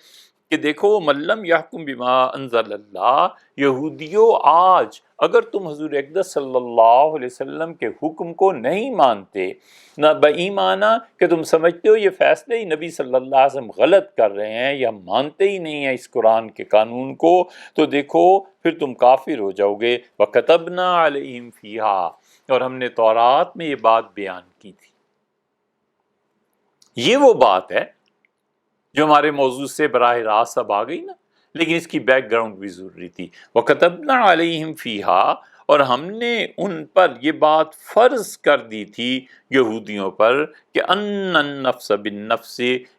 Speaker 1: کہ دیکھو ملم یحکم بما انزل اللہ، یہودیوں آج اگر تم حضور اقدس صلی اللہ علیہ وسلم کے حکم کو نہیں مانتے، نہ بایمانہ کہ تم سمجھتے ہو یہ فیصلے ہی نبی صلی اللہ علیہ وسلم غلط کر رہے ہیں یا مانتے ہی نہیں ہیں اس قرآن کے قانون کو، تو دیکھو پھر تم کافر ہو جاؤ گے۔ وَكَتَبْنَا عَلَيْهِمْ فِيهَا، اور ہم نے تورات میں یہ بات بیان کی تھی۔ یہ وہ بات ہے جو ہمارے موضوع سے براہ راست اب آ گئی نا، لیکن اس کی بیک گراؤنڈ بھی ضروری تھی۔ وَكَتَبْنَا عَلَيْهِمْ فِيهَا، اور ہم نے ان پر یہ بات فرض کر دی تھی یہودیوں پر کہ ان النفس بالنفس،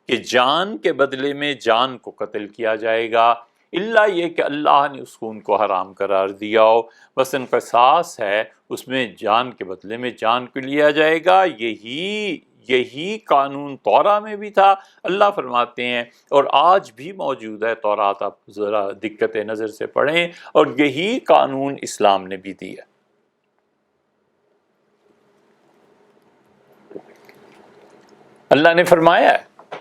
Speaker 1: کہ جان کے بدلے میں جان کو قتل کیا جائے گا، اللہ یہ کہ اللہ نے اس کو ان کو حرام قرار دیا ہو۔ مثلاً قصاص ہے، اس میں جان کے بدلے میں جان کو لیا جائے گا، یہی قانون تورا میں بھی تھا۔ اللہ فرماتے ہیں اور آج بھی موجود ہے، تورات آپ ذرا دقت نظر سے پڑھیں، اور یہی قانون اسلام نے بھی دیا۔ اللہ نے فرمایا ہے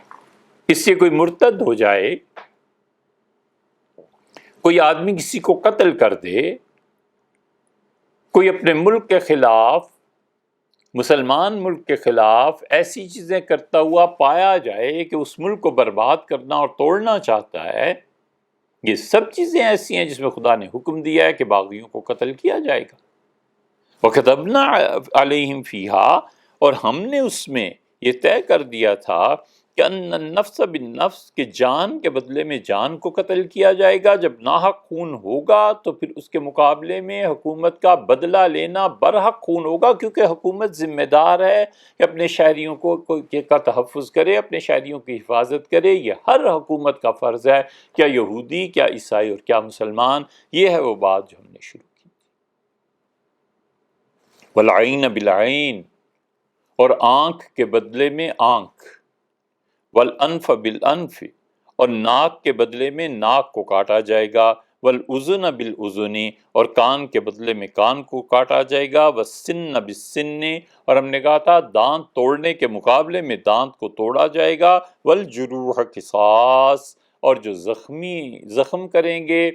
Speaker 1: اس سے کوئی مرتد ہو جائے، کوئی آدمی کسی کو قتل کر دے، کوئی اپنے ملک کے خلاف، مسلمان ملک کے خلاف ایسی چیزیں کرتا ہوا پایا جائے کہ اس ملک کو برباد کرنا اور توڑنا چاہتا ہے، یہ سب چیزیں ایسی ہیں جس میں خدا نے حکم دیا ہے کہ باغیوں کو قتل کیا جائے گا۔ وَكَتَبْنَا عَلَيْهِمْ فِيهَا، اور ہم نے اس میں یہ طے کر دیا تھا کہ ان النفس بالنفس، کہ جان کے بدلے میں جان کو قتل کیا جائے گا۔ جب ناحق خون ہوگا تو پھر اس کے مقابلے میں حکومت کا بدلہ لینا برحق خون ہوگا، کیونکہ حکومت ذمہ دار ہے کہ اپنے شہریوں کا تحفظ کرے، اپنے شہریوں کی حفاظت کرے۔ یہ ہر حکومت کا فرض ہے، کیا یہودی، کیا عیسائی اور کیا مسلمان۔ یہ ہے وہ بات جو ہم نے شروع کی۔ والعین بالعین، اور آنکھ کے بدلے میں آنکھ، والانف بالانف، اور ناک کے بدلے میں ناک کو کاٹا جائے گا، والاذن بالاذن، اور کان کے بدلے میں کان کو کاٹا جائے گا، والسن بالسن، اور ہم نے کہا تھا دانت توڑنے کے مقابلے میں دانت کو توڑا جائے گا، والجروح قصاص، اور جو زخم کریں گے،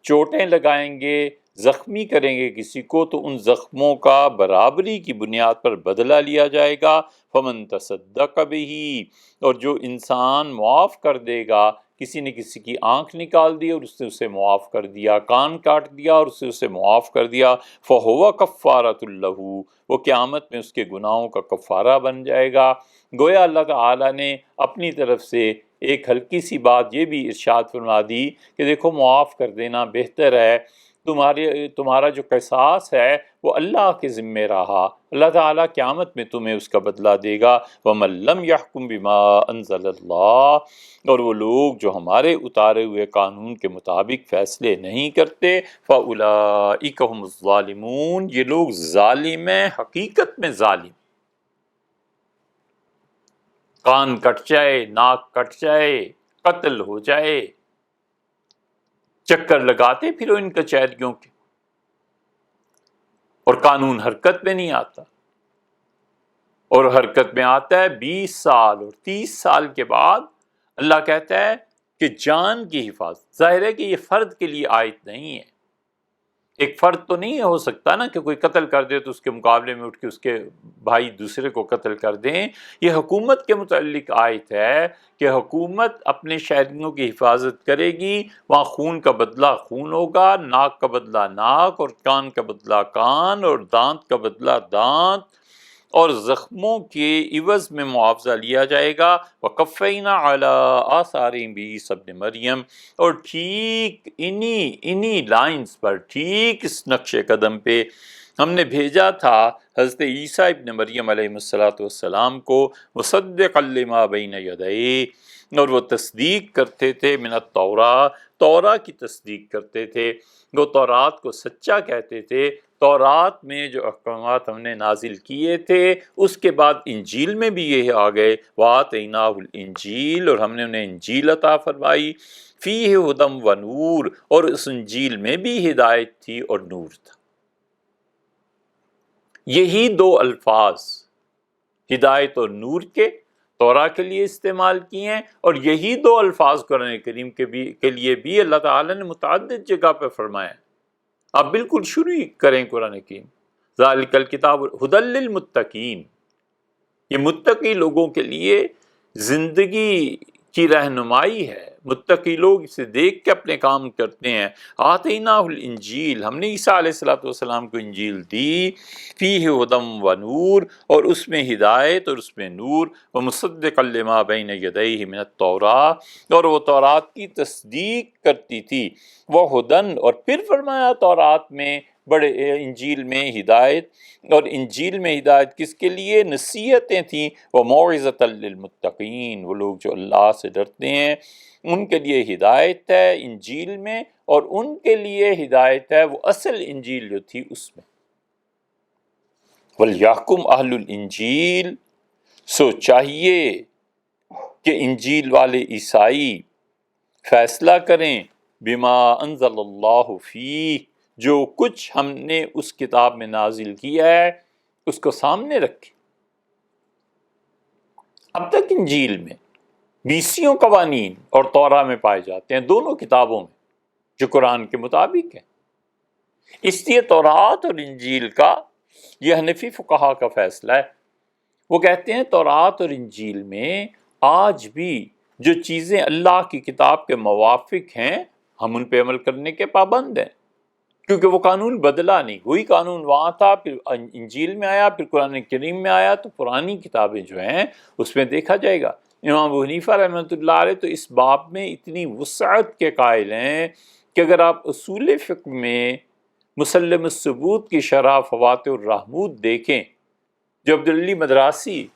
Speaker 1: چوٹیں لگائیں گے، زخمی کریں گے کسی کو، تو ان زخموں کا برابری کی بنیاد پر بدلہ لیا جائے گا۔ فمن تصدق بہ، اور جو انسان معاف کر دے گا، کسی نے کسی کی آنکھ نکال دی اور اس نے اسے معاف کر دیا، کان کاٹ دیا اور اس نے اسے معاف کر دیا، فہو کفارۃ لہ، وہ قیامت میں اس کے گناہوں کا کفارہ بن جائے گا۔ گویا اللہ تعالیٰ نے اپنی طرف سے ایک ہلکی سی بات یہ بھی ارشاد فرما دی کہ دیکھو معاف کر دینا بہتر ہے، تمہارا جو قصاص ہے وہ اللہ کے ذمہ رہا، اللہ تعالیٰ قیامت میں تمہیں اس کا بدلہ دے گا۔ وَمَن لَّمْ يَحْكُم بِمَا أَنزَلَ اللَّهُ، اور وہ لوگ جو ہمارے اتارے ہوئے قانون کے مطابق فیصلے نہیں کرتے، فَأُولَٰئِكَ هُمُ الظَّالِمُونَ، یہ لوگ ظالم ہیں، حقیقت میں ظالم۔ کان کٹ جائے، ناک کٹ جائے، قتل ہو جائے، چکر لگاتے پھر ان کچہریوں کے، اور قانون حرکت میں نہیں آتا، اور حرکت میں آتا ہے 20 سال اور 30 سال کے بعد۔ اللہ کہتا ہے کہ جان کی حفاظت، ظاہر ہے کہ یہ فرد کے لیے آیت نہیں ہے، ایک فرد تو نہیں ہو سکتا نا کہ کوئی قتل کر دے تو اس کے مقابلے میں اٹھ کے اس کے بھائی دوسرے کو قتل کر دیں۔ یہ حکومت کے متعلق آیت ہے کہ حکومت اپنے شہریوں کی حفاظت کرے گی، وہاں خون کا بدلہ خون ہوگا، ناک کا بدلہ ناک، اور کان کا بدلہ کان، اور دانت کا بدلہ دانت، اور زخموں کے عوض میں معاوضہ لیا جائے گا۔ وَقَفَّيْنَا عَلَىٰ آثَارِهِم بِعِیسیٰ ابْنِ مریم، اور ٹھیک انہی لائنز پر، ٹھیک اس نقش قدم پہ ہم نے بھیجا تھا حضرت عیسیٰ ابن مریم علیہ السلام کو، مصدقا لما بین یدیہ، اور وہ تصدیق کرتے تھے من التوراۃ، تورات کی تصدیق کرتے تھے، وہ تورات کو سچا کہتے تھے۔ تورات میں جو احکامات ہم نے نازل کیے تھے اس کے بعد انجیل میں بھی یہ آ گئے، وَآتَيْنَاهُ الْإِنجِيلَ، اور ہم نے انہیں انجیل عطا فرمائی، فِيهِ هُدًى وَنُورٌ، اور اس انجیل میں بھی ہدایت تھی اور نور تھا۔ یہی دو الفاظ ہدایت اور نور کے تورات کے لیے استعمال کیے ہیں، اور یہی دو الفاظ قرآن کریم کے لیے بھی اللہ تعالیٰ نے متعدد جگہ پہ فرمایا ہے۔ آپ بالکل شروع کریں قرآن کریم، ذالک الکتاب ھدی للمتقین، یہ متقی لوگوں کے لیے زندگی کی رہنمائی ہے، متقی لوگ اسے دیکھ کے اپنے کام کرتے ہیں۔ آتیناہ الانجیل، ہم نے عیسیٰ علیہ السلام کو انجیل دی، فیہ ھدی ونور، اور اس میں ہدایت اور اس میں نور، ومصدقا لما بین یدیہ من التوراۃ، اور وہ تورات کی تصدیق کرتی تھی، وہدن، اور پھر فرمایا تورات میں بڑے انجیل میں ہدایت، اور انجیل میں ہدایت کس کے لیے؟ نصیحتیں تھیں، وموعظۃ للمتقین، وہ لوگ جو اللہ سے ڈرتے ہیں ان کے لیے ہدایت ہے انجیل میں، اور ان کے لیے ہدایت ہے وہ اصل انجیل جو تھی اس میں۔ وَلْيَحْكُمْ أَهْلُ الْإِنجِيلِ، سو چاہیے کہ انجیل والے عیسائی فیصلہ کریں، بما انزل اللہ فیہ، جو کچھ ہم نے اس کتاب میں نازل کیا ہے اس کو سامنے رکھیں۔ اب تک انجیل میں 20 قوانین اور تورات میں پائے جاتے ہیں، دونوں کتابوں میں جو قرآن کے مطابق ہیں۔ اس لیے تورات اور انجیل کا یہ حنفی فقہا کا فیصلہ ہے، وہ کہتے ہیں تورات اور انجیل میں آج بھی جو چیزیں اللہ کی کتاب کے موافق ہیں ہم ان پہ عمل کرنے کے پابند ہیں، کیونکہ وہ قانون بدلا نہیں، وہی قانون وہاں تھا، پھر انجیل میں آیا، پھر قرآن کریم میں آیا، تو پرانی کتابیں جو ہیں اس میں دیکھا جائے گا۔ امام ابو حنیفہ رحمۃ اللہ علیہ تو اس باب میں اتنی وسعت کے قائل ہیں کہ اگر آپ اصول فقہ میں مسلم الثبوت کی شرح فواتح الرحمود دیکھیں جو عبدالعلی مدراسی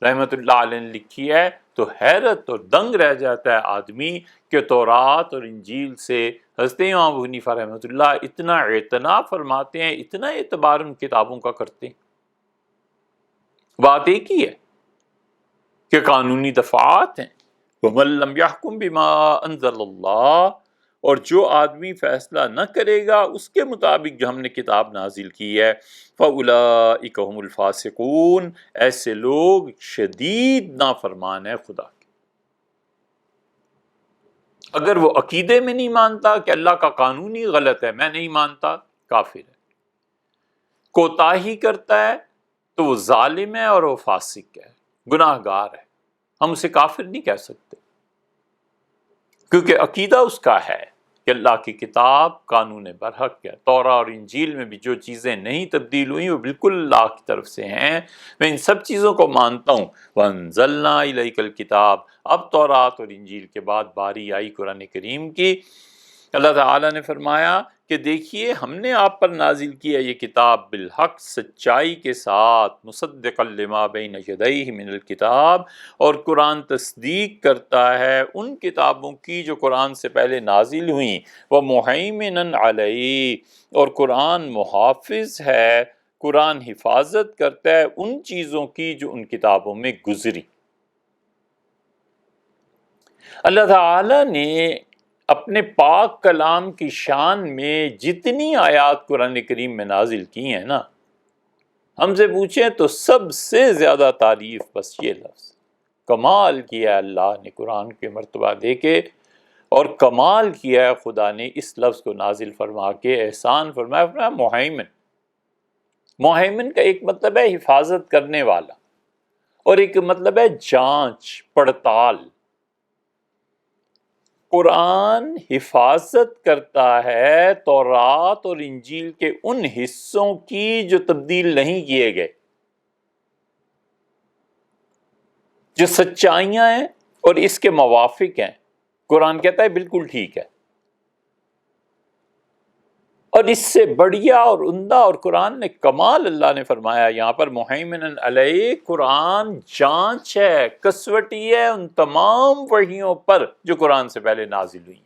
Speaker 1: رحمۃ اللہ علیہ نے لکھی ہے، تو حیرت اور دنگ رہ جاتا ہے آدمی کہ تورات اور انجیل سے حضرت امام ابو حنیفہ رحمۃ اللہ اتنا اعتنا فرماتے ہیں، اتنا اعتبار ان کتابوں کا کرتے ہیں۔ بات ایک ہی ہے کہ قانونی دفعات ہیں، وَمَن لَّمْ يَحْكُم بِمَا أَنزَلَ اللَّهُ، اور جو آدمی فیصلہ نہ کرے گا اس کے مطابق جو ہم نے کتاب نازل کی ہے، فَأُولَٰئِكَ هُمُ الْفَاسِقُونَ، ایسے لوگ شدید نافرمان ہیں خدا کے۔ اگر وہ عقیدے میں نہیں مانتا کہ اللہ کا قانون ہی غلط ہے، میں نہیں مانتا، کافر ہے۔ کوتاہی کرتا ہے تو وہ ظالم ہے اور وہ فاسق ہے، گناہ گار ہے، ہم اسے کافر نہیں کہہ سکتے، کیونکہ عقیدہ اس کا ہے کہ اللہ کی کتاب قانون برحق ہے۔ تورات اور انجیل میں بھی جو چیزیں نہیں تبدیل ہوئیں وہ بالکل اللہ کی طرف سے ہیں، میں ان سب چیزوں کو مانتا ہوں۔ وَأَنزَلْنَا إِلَيْكَ الْكِتَابَ، اب تورات اور انجیل کے بعد باری آئی قرآن کریم کی۔ اللہ تعالیٰ نے فرمایا کہ دیکھیے ہم نے آپ پر نازل کیا یہ کتاب بالحق، سچائی کے ساتھ، مصدقا لما بین یدیہ من الکتاب، اور قرآن تصدیق کرتا ہے ان کتابوں کی جو قرآن سے پہلے نازل ہوئیں، ومہیمنا علیہ، اور قرآن محافظ ہے، قرآن حفاظت کرتا ہے ان چیزوں کی جو ان کتابوں میں گزری۔ اللہ تعالیٰ نے اپنے پاک کلام کی شان میں جتنی آیات قرآن کریم میں نازل کی ہیں نا، ہم سے پوچھیں تو سب سے زیادہ تعریف بس یہ لفظ، کمال کیا اللہ نے قرآن کے مرتبہ دے کے، اور کمال کیا ہے خدا نے اس لفظ کو نازل فرما کے، احسان فرمایا محیمن۔ محیمن کا ایک مطلب ہے حفاظت کرنے والا، اور ایک مطلب ہے جانچ پڑتال۔ قرآن حفاظت کرتا ہے تورات اور انجیل کے ان حصوں کی جو تبدیل نہیں کیے گئے، جو سچائیاں ہیں اور اس کے موافق ہیں، قرآن کہتا ہے بالکل ٹھیک ہے۔ اور اس سے بڑھیا اور عمدہ اور قرآن نے کمال اللہ نے فرمایا یہاں پر محیمن علیہ، قرآن جانچ ہے، کسوٹی ہے ان تمام وحیوں پر جو قرآن سے پہلے نازل ہوئی ہیں۔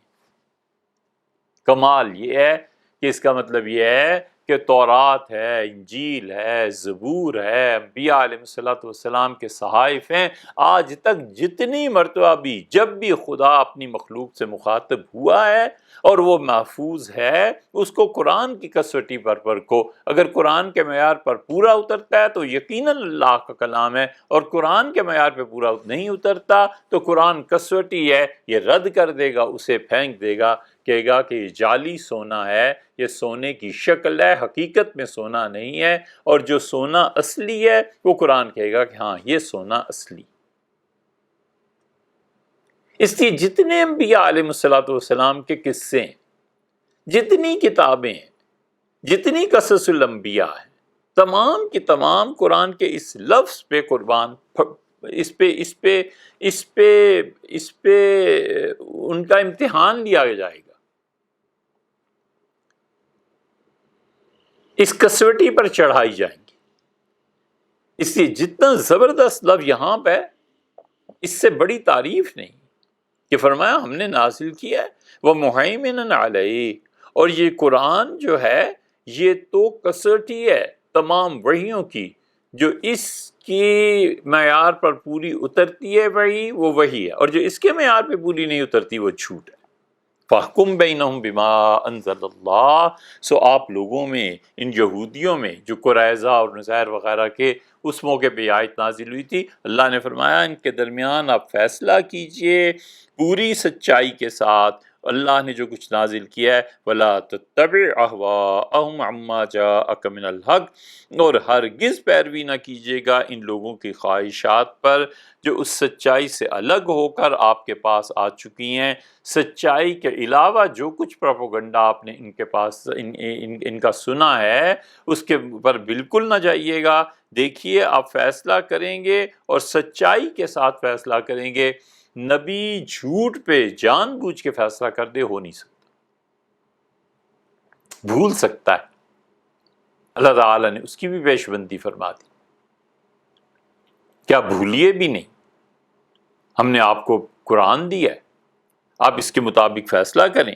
Speaker 1: کمال یہ ہے کہ اس کا مطلب یہ ہے کہ تورات ہے، انجیل ہے، زبور ہے، انبیاء علیہ السلام کے صحائف ہیں، آج تک جتنی مرتبہ بھی جب بھی خدا اپنی مخلوق سے مخاطب ہوا ہے اور وہ محفوظ ہے، اس کو قرآن کی کسوٹی پر پرکھو۔ اگر قرآن کے معیار پر پورا اترتا ہے تو یقیناً اللہ کا کلام ہے، اور قرآن کے معیار پہ پورا نہیں اترتا تو قرآن کسوٹی ہے، یہ رد کر دے گا، اسے پھینک دے گا، کہے گا کہ یہ جعلی سونا ہے، یہ سونے کی شکل ہے، حقیقت میں سونا نہیں ہے، اور جو سونا اصلی ہے وہ قرآن کہے گا کہ ہاں یہ سونا اصلی۔ اس لیے جتنے انبیاء علیہ السلام کے قصے ہیں، جتنی کتابیں ہیں، جتنی قصص الانبیاء ہیں، تمام کی تمام قرآن کے اس لفظ پہ قربان، اس پہ ان کا امتحان لیا جائے گا، اس کسوٹی پر چڑھائی جائیں گی۔ اس لیے جتنا زبردست لفظ یہاں پہ، اس سے بڑی تعریف نہیں کہ فرمایا ہم نے نازل کیا ہے وہ محیمن علیہ، اور یہ قرآن جو ہے یہ تو کسوٹی ہے تمام وحیوں کی، جو اس کی معیار پر پوری اترتی ہے وحی وہ وحی ہے، اور جو اس کے معیار پہ پوری نہیں اترتی وہ جھوٹ ہے۔ فَاحْكُمْ بَيْنَهُمْ بِمَا أَنزَلَ اللَّهُ، سو آپ لوگوں میں، ان یہودیوں میں جو قریظہ اور نذیر وغیرہ کے اس موقع پہ آیت نازل ہوئی تھی، اللہ نے فرمایا ان کے درمیان آپ فیصلہ کیجئے پوری سچائی کے ساتھ، اللہ نے جو کچھ نازل کیا ہے، وَلَا تَتَّبِعْ أَهْوَاءَهُمْ عَمَّا جَاءَكَ مِنَ الْحَقِّ، اور ہرگز پیروی نہ کیجیے گا ان لوگوں کی خواہشات پر جو اس سچائی سے الگ ہو کر آپ کے پاس آ چکی ہیں۔ سچائی کے علاوہ جو کچھ پروپیگنڈا آپ نے ان کے پاس ان کا سنا ہے اس کے پر بالکل نہ جائیے گا۔ دیکھیے آپ فیصلہ کریں گے اور سچائی کے ساتھ فیصلہ کریں گے، نبی جھوٹ پہ جان بوجھ کے فیصلہ کر دے ہو نہیں سکتا، بھول سکتا ہے، اللہ تعالیٰ نے اس کی بھی پیش بندی فرما دی، کیا بھولیے بھی نہیں، ہم نے آپ کو قرآن دیا ہے، آپ اس کے مطابق فیصلہ کریں،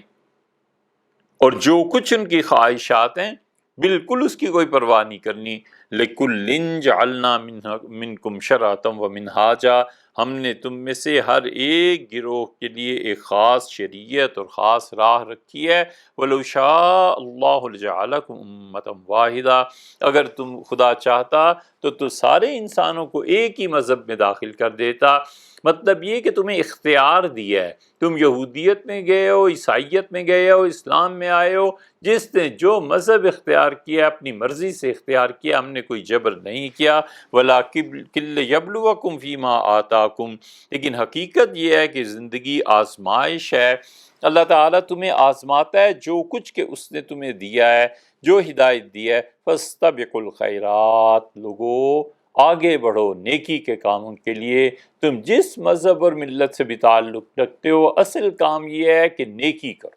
Speaker 1: اور جو کچھ ان کی خواہشات ہیں بالکل اس کی کوئی پرواہ نہیں کرنی۔ لِكُلٍّ جَعَلْنَا مِنْكُمْ شَرْعَةً وَمِنْهَاجًا، ہم نے تم میں سے ہر ایک گروہ کے لیے ایک خاص شریعت اور خاص راہ رکھی ہے۔ وَلَوْ شَاءَ اللَّهُ لَجَعَلَكُمْ أُمَّةً وَاحِدَةً، اگر تم خدا چاہتا تو سارے انسانوں کو ایک ہی مذہب میں داخل کر دیتا۔ مطلب یہ کہ تمہیں اختیار دیا ہے، تم یہودیت میں گئے ہو، عیسائیت میں گئے ہو، اسلام میں آئے ہو، جس نے جو مذہب اختیار کیا اپنی مرضی سے اختیار کیا، ہم نے کوئی جبر نہیں کیا۔ وَلَٰكِنْ لِيَبْلُوَكُمْ فِي مَا آتَاكُمْ، لیکن حقیقت یہ ہے کہ زندگی آزمائش ہے، اللہ تعالیٰ تمہیں آزماتا ہے جو کچھ کہ اس نے تمہیں دیا ہے، جو ہدایت دی ہے۔ فَاسْتَبِقُوا الْخَيْرَاتِ، لوگو آگے بڑھو نیکی کے کاموں کے لیے، تم جس مذہب اور ملت سے بھی تعلق رکھتے ہو اصل کام یہ ہے کہ نیکی کرو،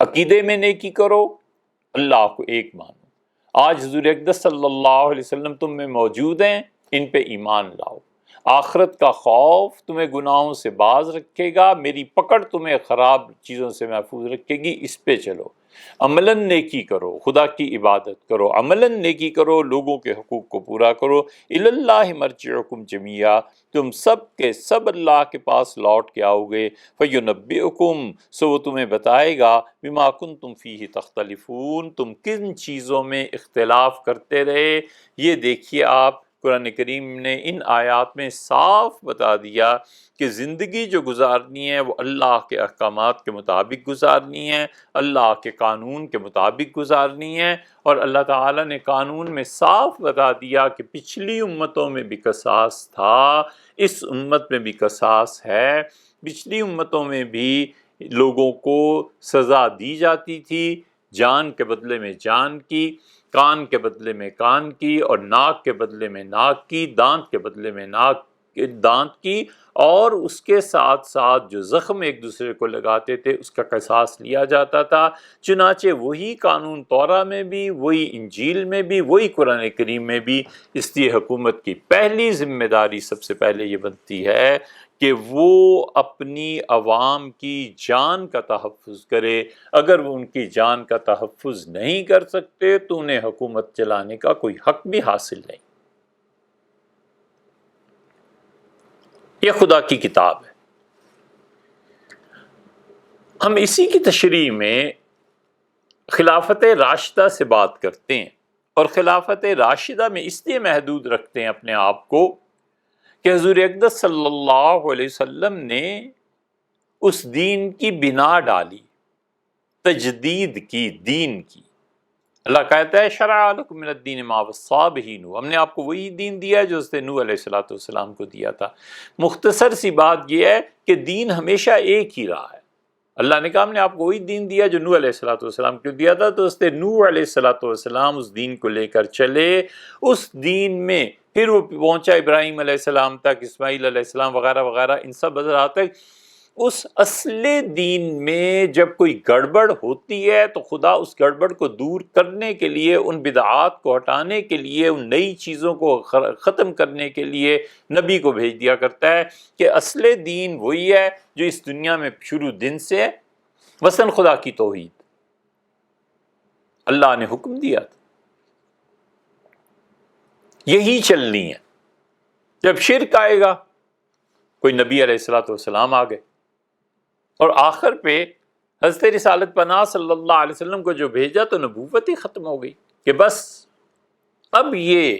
Speaker 1: عقیدے میں نیکی کرو، اللہ کو ایک مانو۔ آج حضور اقدس صلی اللہ علیہ وسلم تم میں موجود ہیں، ان پہ ایمان لاؤ، آخرت کا خوف تمہیں گناہوں سے باز رکھے گا، میری پکڑ تمہیں خراب چیزوں سے محفوظ رکھے گی، اس پہ چلو۔ عملاً نیکی کرو، خدا کی عبادت کرو، عملاً نیکی کرو، لوگوں کے حقوق کو پورا کرو۔ الی اللہ مرجعکم جمیعا، تم سب کے سب اللہ کے پاس لوٹ کے آؤ گے۔ فینبئکم، سو وہ تمہیں بتائے گا، بما کنتم فیہ تختلفون، تم کن چیزوں میں اختلاف کرتے رہے۔ یہ دیکھیے آپ، قرآن کریم نے ان آیات میں صاف بتا دیا کہ زندگی جو گزارنی ہے وہ اللہ کے احکامات کے مطابق گزارنی ہے، اللہ کے قانون کے مطابق گزارنی ہے۔ اور اللہ تعالیٰ نے قانون میں صاف بتا دیا کہ پچھلی امتوں میں بھی قصاص تھا، اس امت میں بھی قصاص ہے۔ پچھلی امتوں میں بھی لوگوں کو سزا دی جاتی تھی، جان کے بدلے میں جان کی، کان کے بدلے میں کان کی، اور ناک کے بدلے میں ناک کی، دانت کے بدلے میں دانت کی، اور اس کے ساتھ ساتھ جو زخم ایک دوسرے کو لگاتے تھے اس کا قصاص لیا جاتا تھا۔ چنانچہ وہی قانون توراہ میں بھی، وہی انجیل میں بھی، وہی قرآن کریم میں بھی۔ اس لیے حکومت کی پہلی ذمہ داری سب سے پہلے یہ بنتی ہے کہ وہ اپنی عوام کی جان کا تحفظ کرے۔ اگر وہ ان کی جان کا تحفظ نہیں کر سکتے تو انہیں حکومت چلانے کا کوئی حق بھی حاصل نہیں۔ یہ خدا کی کتاب ہے۔ ہم اسی کی تشریح میں خلافت راشدہ سے بات کرتے ہیں، اور خلافت راشدہ میں اس لیے محدود رکھتے ہیں اپنے آپ کو کہ حضور اقدس صلی اللہ علیہ وسلم نے اس دین کی بنا ڈالی، تجدید کی، دین کی۔ اللہ کہتا ہے شرع لکم من الدین ما وصی بہ نوح، ہم نے آپ کو وہی دین دیا ہے جو حضرت نوح علیہ الصلوۃ والسلام کو دیا تھا۔ مختصر سی بات یہ ہے کہ دین ہمیشہ ایک ہی رہا ہے۔ اللہ نے کہا ہم نے آپ کو وہی دین دیا جو نوح علیہ الصلوۃ والسلام کو دیا تھا، تو حضرت نوح علیہ الصلوۃ والسلام اس دین کو لے کر چلے۔ اس دین میں پھر وہ پہنچا ابراہیم علیہ السلام تک، اسماعیل علیہ السلام وغیرہ وغیرہ، ان سب حضرات تک۔ اس اصل دین میں جب کوئی گڑبڑ ہوتی ہے تو خدا اس گڑبڑ کو دور کرنے کے لیے، ان بدعات کو ہٹانے کے لیے، ان نئی چیزوں کو ختم کرنے کے لیے نبی کو بھیج دیا کرتا ہے کہ اصل دین وہی ہے جو اس دنیا میں شروع دن سے ہے، مثلا خدا کی توحید اللہ نے حکم دیا تھا، یہی چلنی ہے۔ جب شرک آئے گا، کوئی نبی علیہ الصلوۃ والسلام آ گئے، اور آخر پہ حضرت رسالت پناہ صلی اللہ علیہ وسلم کو جو بھیجا تو نبوت ہی ختم ہو گئی کہ بس اب یہ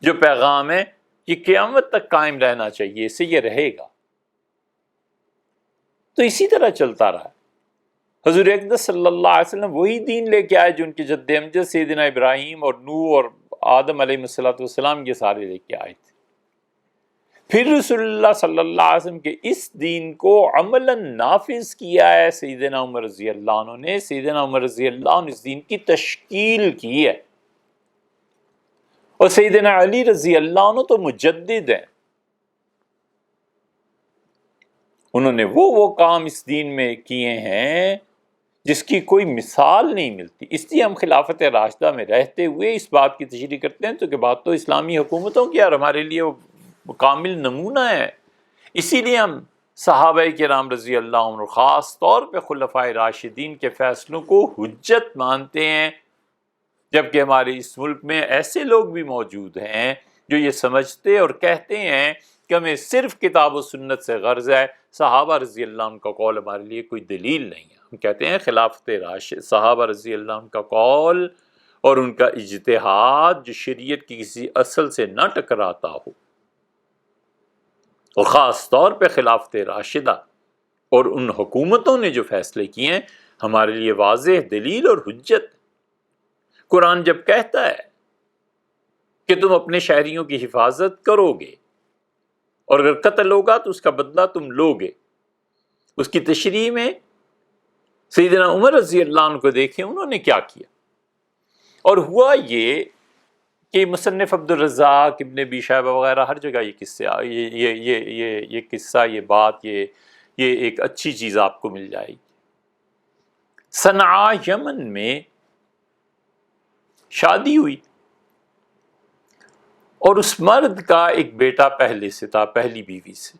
Speaker 1: جو پیغام ہے یہ قیامت تک قائم رہنا چاہیے، اس سے یہ رہے گا۔ تو اسی طرح چلتا رہا۔ حضور اقدس صلی اللہ علیہ وسلم وہی دین لے کے آئے جو ان کے جد امجد سیدنا ابراہیم اور نوح اور آدم علیہ السلام یہ سارے لے کے آئے تھے۔ پھر رسول اللہ صلی اللہ علیہ وسلم کے اس دین کو عملاً نافذ کیا ہے سیدنا عمر رضی اللہ عنہ نے۔ سیدنا عمر رضی اللہ عنہ اس دین کی تشکیل کی ہے، اور سیدنا علی رضی اللہ عنہ تو مجدد ہیں، انہوں نے وہ کام اس دین میں کیے ہیں جس کی کوئی مثال نہیں ملتی۔ اس لیے ہم خلافت راشدہ میں رہتے ہوئے اس بات کی تشریح کرتے ہیں، تو کہ بات تو اسلامی حکومتوں کی، اور ہمارے لیے وہ کامل نمونہ ہے۔ اسی لیے ہم صحابہ کرام رضی اللہ عنہ، خاص طور پہ خلفائے راشدین کے فیصلوں کو حجت مانتے ہیں، جبکہ ہمارے اس ملک میں ایسے لوگ بھی موجود ہیں جو یہ سمجھتے اور کہتے ہیں کہ ہمیں صرف کتاب و سنت سے غرض ہے، صحابہ رضی اللہ عنہ کا قول ہمارے لیے کوئی دلیل نہیں ہے۔ ہم کہتے ہیں خلافت راشد، صحابہ رضی اللہ عنہ کا قول اور ان کا اجتہاد جو شریعت کی کسی اصل سے نہ ٹکراتا ہو، اور خاص طور پہ خلافت راشدہ اور ان حکومتوں نے جو فیصلے کیے ہیں، ہمارے لیے واضح دلیل اور حجت۔ قرآن جب کہتا ہے کہ تم اپنے شہریوں کی حفاظت کرو گے، اور اگر قتل ہوگا تو اس کا بدلہ تم لو گے، اس کی تشریح میں سیدنا عمر رضی اللہ عنہ کو دیکھیں انہوں نے کیا کیا۔ اور ہوا یہ کہ مصنف عبد الرزاق، ابن ابی شیبہ وغیرہ ہر جگہ یہ قصے یہ قصہ، یہ بات، یہ ایک اچھی چیز آپ کو مل جائے گی۔ صنعاء یمن میں شادی ہوئی، اور اس مرد کا ایک بیٹا پہلے سے تھا، پہلی بیوی سے،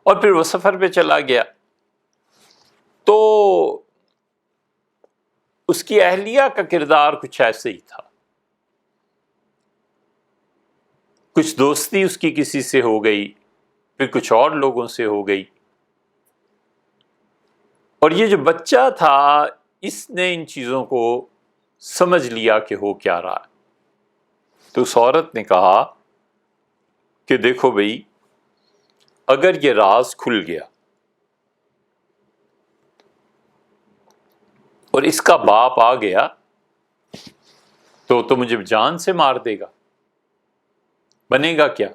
Speaker 1: اور پھر وہ سفر پہ چلا گیا۔ تو اس کی اہلیہ کا کردار کچھ ایسے ہی تھا. کچھ دوستی اس کی کسی سے ہو گئی، پھر کچھ اور لوگوں سے ہو گئی، اور یہ جو بچہ تھا اس نے ان چیزوں کو سمجھ لیا کہ ہو کیا رہا ہے. تو اس عورت نے کہا کہ دیکھو بھئی، اگر یہ راز کھل گیا اور اس کا باپ آ گیا تو مجھے جان سے مار دے گا، بنے گا کیا؟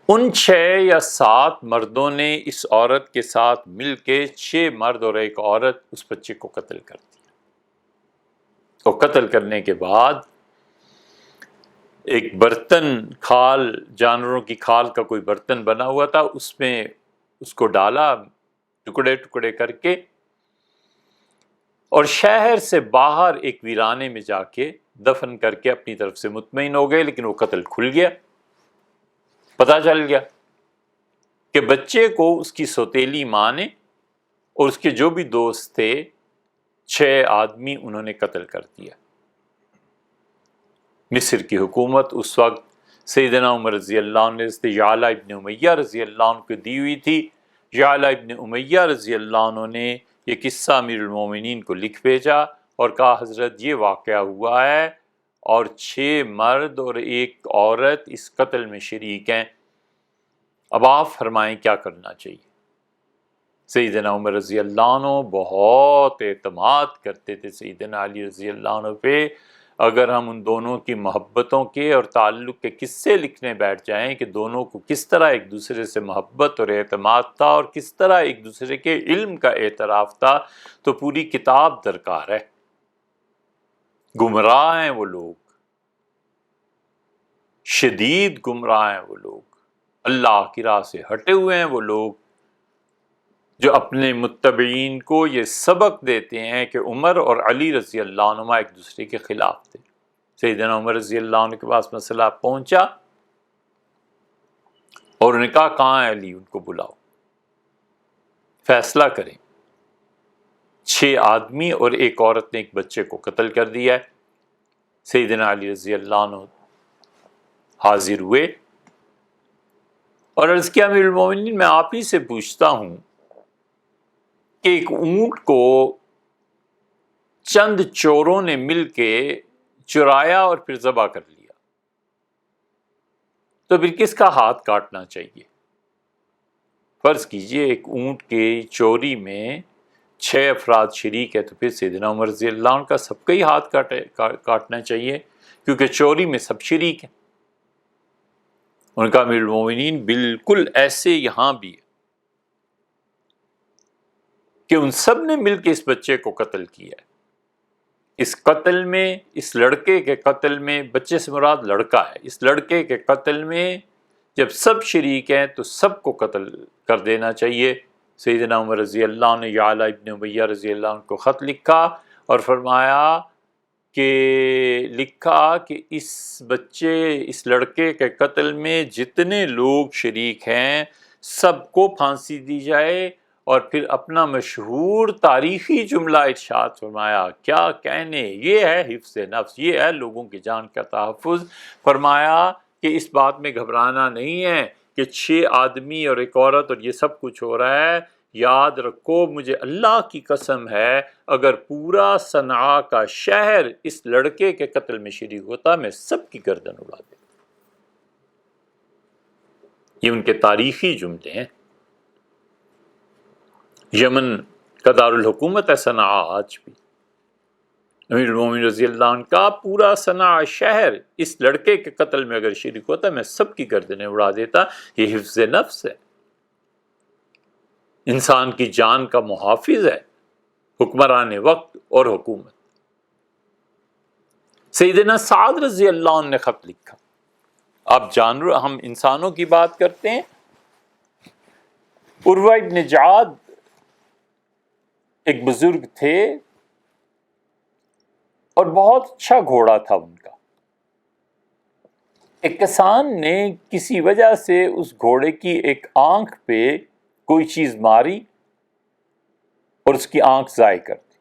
Speaker 1: ان 6 یا 7 مردوں نے اس عورت کے ساتھ مل کے 6 مرد اور ایک عورت اس بچے کو قتل کر دیا. اور قتل کرنے کے بعد ایک برتن، کھال، جانوروں کی کھال کا کوئی برتن بنا ہوا تھا، اس میں اس کو ڈالا ٹکڑے ٹکڑے کر کے، اور شہر سے باہر ایک ویرانے میں جا کے دفن کر کے اپنی طرف سے مطمئن ہو گئے. لیکن وہ قتل کھل گیا، پتہ چل گیا کہ بچے کو اس کی سوتیلی ماں نے اور اس کے جو بھی دوست تھے 6 آدمی انہوں نے قتل کر دیا. مصر کی حکومت اس وقت سیدنا عمر رضی اللہ عنہ نے یعلا ابن امیہ رضی اللہ عنہ کو دی ہوئی تھی. یعلا ابن امیہ رضی اللہ عنہ نے یہ قصہ امیر المومنین کو لکھ بھیجا اور کہا حضرت یہ واقعہ ہوا ہے اور 6 مرد اور ایک عورت اس قتل میں شریک ہیں، اب آپ فرمائیں کیا کرنا چاہیے. سیدنا عمر رضی اللہ عنہ بہت اعتماد کرتے تھے سیدنا علی رضی اللہ عنہ پہ. اگر ہم ان دونوں کی محبتوں کے اور تعلق کے قصے لکھنے بیٹھ جائیں کہ دونوں کو کس طرح ایک دوسرے سے محبت اور اعتماد تھا اور کس طرح ایک دوسرے کے علم کا اعتراف تھا، تو پوری کتاب درکار ہے. گمراہ ہیں وہ لوگ، شدید گمراہ ہیں وہ لوگ، اللہ کی راہ سے ہٹے ہوئے ہیں وہ لوگ جو اپنے متبعین کو یہ سبق دیتے ہیں کہ عمر اور علی رضی اللہ عنہما ایک دوسرے کے خلاف تھے. سیدنا عمر رضی اللہ عنہ کے پاس مسئلہ پہنچا اور انہوں نے کہا کہاں ہے علی، ان کو بلاؤ، فیصلہ کریں. 6 آدمی اور ایک عورت نے ایک بچے کو قتل کر دیا ہے. سیدنا علی رضی اللہ عنہ حاضر ہوئے اور عرض کیا امیر المومنین میں آپ ہی سے پوچھتا ہوں کہ ایک اونٹ کو چند چوروں نے مل کے چرایا اور پھر ذبح کر لیا، تو پھر کس کا ہاتھ کاٹنا چاہیے؟ فرض کیجئے ایک اونٹ کی چوری میں 6 افراد شریک ہے، تو پھر سیدنا عمر رضی اللہ عنہ کا سب کا ہی ہاتھ کاٹنا چاہیے، کیونکہ چوری میں سب شریک ہیں. ان کا امیر المومنین بالکل ایسے یہاں بھی ہے کہ ان سب نے مل کے اس بچے کو قتل کیا ہے. اس قتل میں، اس لڑکے کے قتل میں، بچے سے مراد لڑکا ہے، اس لڑکے کے قتل میں جب سب شریک ہیں تو سب کو قتل کر دینا چاہیے. سیدنا عمر رضی اللہ عنہ نے یعلا ابن امیہ رضی اللہ عنہ کو خط لکھا اور فرمایا کہ اس بچے، اس لڑکے کے قتل میں جتنے لوگ شریک ہیں سب کو پھانسی دی جائے. اور پھر اپنا مشہور تاریخی جملہ ارشاد فرمایا، کیا کہنے، یہ ہے حفظ نفس، یہ ہے لوگوں کی جان کا تحفظ. فرمایا کہ اس بات میں گھبرانا نہیں ہے کہ 6 آدمی اور ایک عورت اور یہ سب کچھ ہو رہا ہے، یاد رکھو مجھے اللہ کی قسم ہے اگر پورا صنعاء کا شہر اس لڑکے کے قتل میں شریک ہوتا میں سب کی گردن اڑا دیتا. یہ ان کے تاریخی جملے ہیں. یمن کا دارالحکومت ہے صنعاء آج بھی. امیر المومنین رضی اللہ عنہ کا پورا صنعاء شہر اس لڑکے کے قتل میں اگر شریک ہوتا میں سب کی گردنیں اڑا دیتا. یہ حفظ نفس ہے، انسان کی جان کا محافظ ہے حکمران وقت اور حکومت. سیدنا سعد رضی اللہ عنہ نے خط لکھا. اب جانور، ہم انسانوں کی بات کرتے ہیں. عروہ ابن جعد ایک بزرگ تھے اور بہت اچھا گھوڑا تھا ان کا. ایک کسان نے کسی وجہ سے اس گھوڑے کی ایک آنکھ پہ کوئی چیز ماری اور اس کی آنکھ ضائع کر دی۔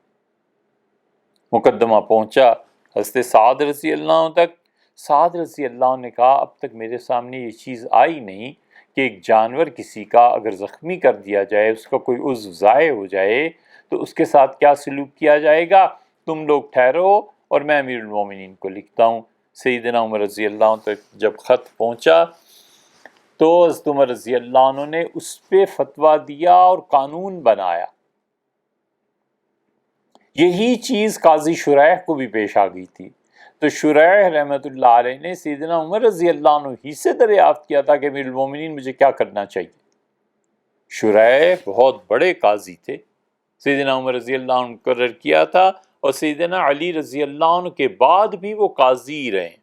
Speaker 1: مقدمہ پہنچا حضرت سعد رضی اللہ عنہ تک۔ سعد رضی اللہ عنہ نے کہا اب تک میرے سامنے یہ چیز آئی نہیں کہ ایک جانور کسی کا اگر زخمی کر دیا جائے، اس کا کوئی عضو ضائع ہو جائے تو اس کے ساتھ کیا سلوک کیا جائے گا۔ تم لوگ ٹھہرو اور میں امیر المومنین کو لکھتا ہوں۔ سیدنا عمر رضی اللہ عنہ تک جب خط پہنچا تو حضرت عمر رضی اللہ عنہ نے اس پہ فتویٰ دیا اور قانون بنایا۔ یہی چیز قاضی شریح کو بھی پیش آ گئی تھی، تو شریح رحمۃ اللہ علیہ نے سیدنا عمر رضی اللہ عنہ ہی سے دریافت کیا تھا کہ امیر المومنین مجھے کیا کرنا چاہیے۔ شریح بہت بڑے قاضی تھے، سیدنا عمر رضی اللہ عنہ مقرر کیا تھا، اور سیدنا علی رضی اللہ عنہ کے بعد بھی وہ قاضی رہے۔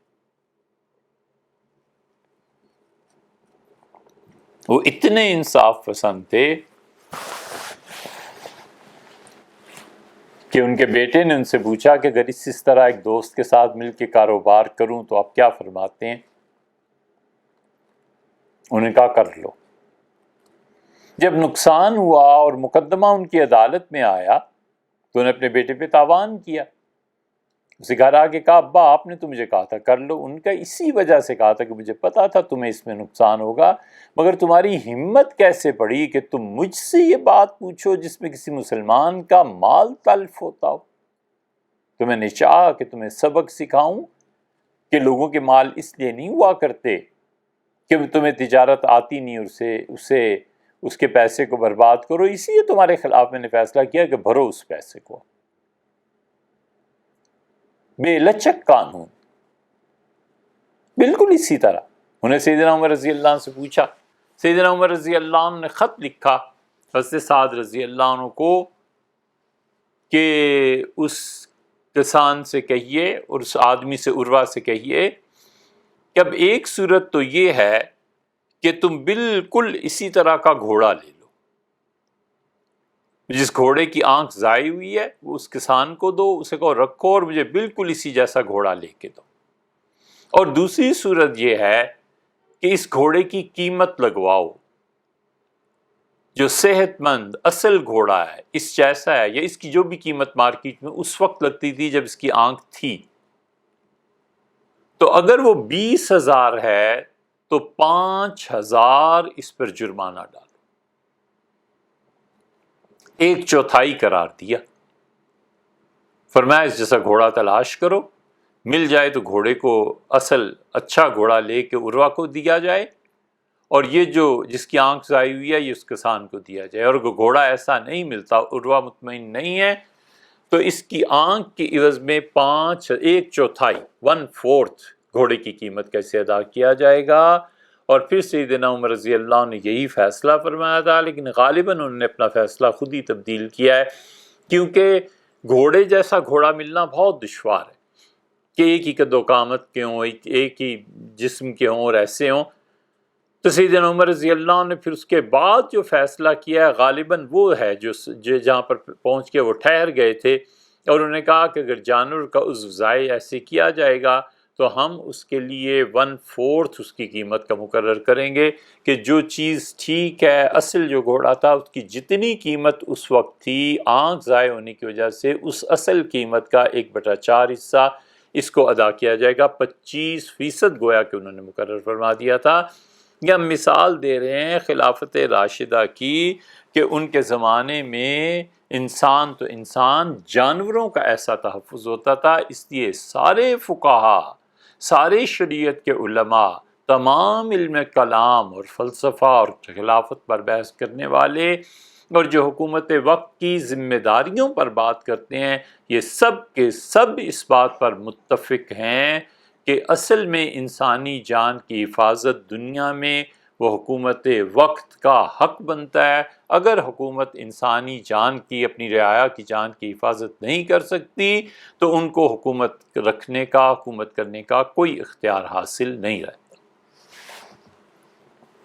Speaker 1: وہ اتنے انصاف پسند تھے کہ ان کے بیٹے نے ان سے پوچھا کہ اگر اس طرح ایک دوست کے ساتھ مل کے کاروبار کروں تو آپ کیا فرماتے ہیں؟ انہوں نے کہا کر لو۔ جب نقصان ہوا اور مقدمہ ان کی عدالت میں آیا تو انہوں نے اپنے بیٹے پہ تاوان کیا، اسے گھر آ کے کہا ابا آپ نے تو مجھے کہا تھا کر لو۔ ان کا اسی وجہ سے کہا تھا کہ مجھے پتا تھا تمہیں اس میں نقصان ہوگا، مگر تمہاری ہمت کیسے پڑی کہ تم مجھ سے یہ بات پوچھو جس میں کسی مسلمان کا مال تلف ہوتا ہو۔ تو میں نے چاہا کہ تمہیں سبق سکھاؤں کہ لوگوں کے مال اس لیے نہیں ہوا کرتے کہ تمہیں تجارت آتی نہیں اور اس کے پیسے کو برباد کرو، اسی لیے تمہارے خلاف میں نے فیصلہ کیا کہ بھرو اس پیسے کو۔ بے لچک قانون، بالکل اسی طرح انہیں سیدنا عمر رضی اللہ عنہ سے پوچھا۔ سیدنا عمر رضی اللہ عنہ نے خط لکھا حضرت سعد رضی اللہ عنہ کو کہ اس کسان سے کہیے اور اس آدمی سے عروہ سے کہیے کہ اب ایک صورت تو یہ ہے کہ تم بالکل اسی طرح کا گھوڑا لے لو، جس گھوڑے کی آنکھ ضائع ہوئی ہے وہ اس کسان کو دو، اسے کہو رکھو اور مجھے بالکل اسی جیسا گھوڑا لے کے دو۔ اور دوسری صورت یہ ہے کہ اس گھوڑے کی قیمت لگواؤ، جو صحت مند اصل گھوڑا ہے اس جیسا ہے، یا اس کی جو بھی قیمت مارکیٹ میں اس وقت لگتی تھی جب اس کی آنکھ تھی، تو اگر وہ 20,000 ہے تو 5,000 اس پر جرمانہ ڈالو، 1/4 قرار دیا۔ فرمایا اس جیسا گھوڑا تلاش کرو، مل جائے تو گھوڑے کو اصل اچھا گھوڑا لے کے عروہ کو دیا جائے، اور یہ جس کی آنکھ ضائع ہوئی ہے یہ اس کسان کو دیا جائے، اور اگر گھوڑا ایسا نہیں ملتا، عروہ مطمئن نہیں ہے، تو اس کی آنکھ کے عوض میں 1/4 1/4 گھوڑے کی قیمت کیسے ادا کیا جائے گا۔ اور پھر سیدنا عمر رضی اللہ عنہ نے یہی فیصلہ فرمایا تھا، لیکن غالباً انہوں نے اپنا فیصلہ خود ہی تبدیل کیا ہے، کیونکہ گھوڑے جیسا گھوڑا ملنا بہت دشوار ہے کہ ایک ہی قد و قامت کے ہوں، ایک ہی جسم کے ہوں اور ایسے ہوں۔ تو سیدنا عمر رضی اللہ عنہ نے پھر اس کے بعد جو فیصلہ کیا ہے غالباً وہ ہے جو جہاں پر پہنچ کے وہ ٹھہر گئے تھے، اور انہوں نے کہا کہ اگر جانور کا عضو ضائع ایسے کیا جائے گا تو ہم اس کے لیے 1/4 اس کی قیمت کا مقرر کریں گے، کہ جو چیز ٹھیک ہے، اصل جو گھوڑا تھا اس کی جتنی قیمت اس وقت تھی، آنکھ ضائع ہونے کی وجہ سے اس اصل قیمت کا 1/4 حصہ اس کو ادا کیا جائے گا۔ 25% گویا کہ انہوں نے مقرر فرما دیا تھا۔ یہ ہم مثال دے رہے ہیں خلافت راشدہ کی کہ ان کے زمانے میں انسان تو انسان، جانوروں کا ایسا تحفظ ہوتا تھا، اس لیے سارے فقہا، سارے شریعت کے علماء، تمام علم کلام اور فلسفہ اور خلافت پر بحث کرنے والے، اور جو حکومت وقت کی ذمہ داریوں پر بات کرتے ہیں، یہ سب کے سب اس بات پر متفق ہیں کہ اصل میں انسانی جان کی حفاظت دنیا میں وہ حکومت وقت کا حق بنتا ہے۔ اگر حکومت انسانی جان کی، اپنی رعایا کی جان کی حفاظت نہیں کر سکتی تو ان کو حکومت رکھنے کا، حکومت کرنے کا کوئی اختیار حاصل نہیں رہتا۔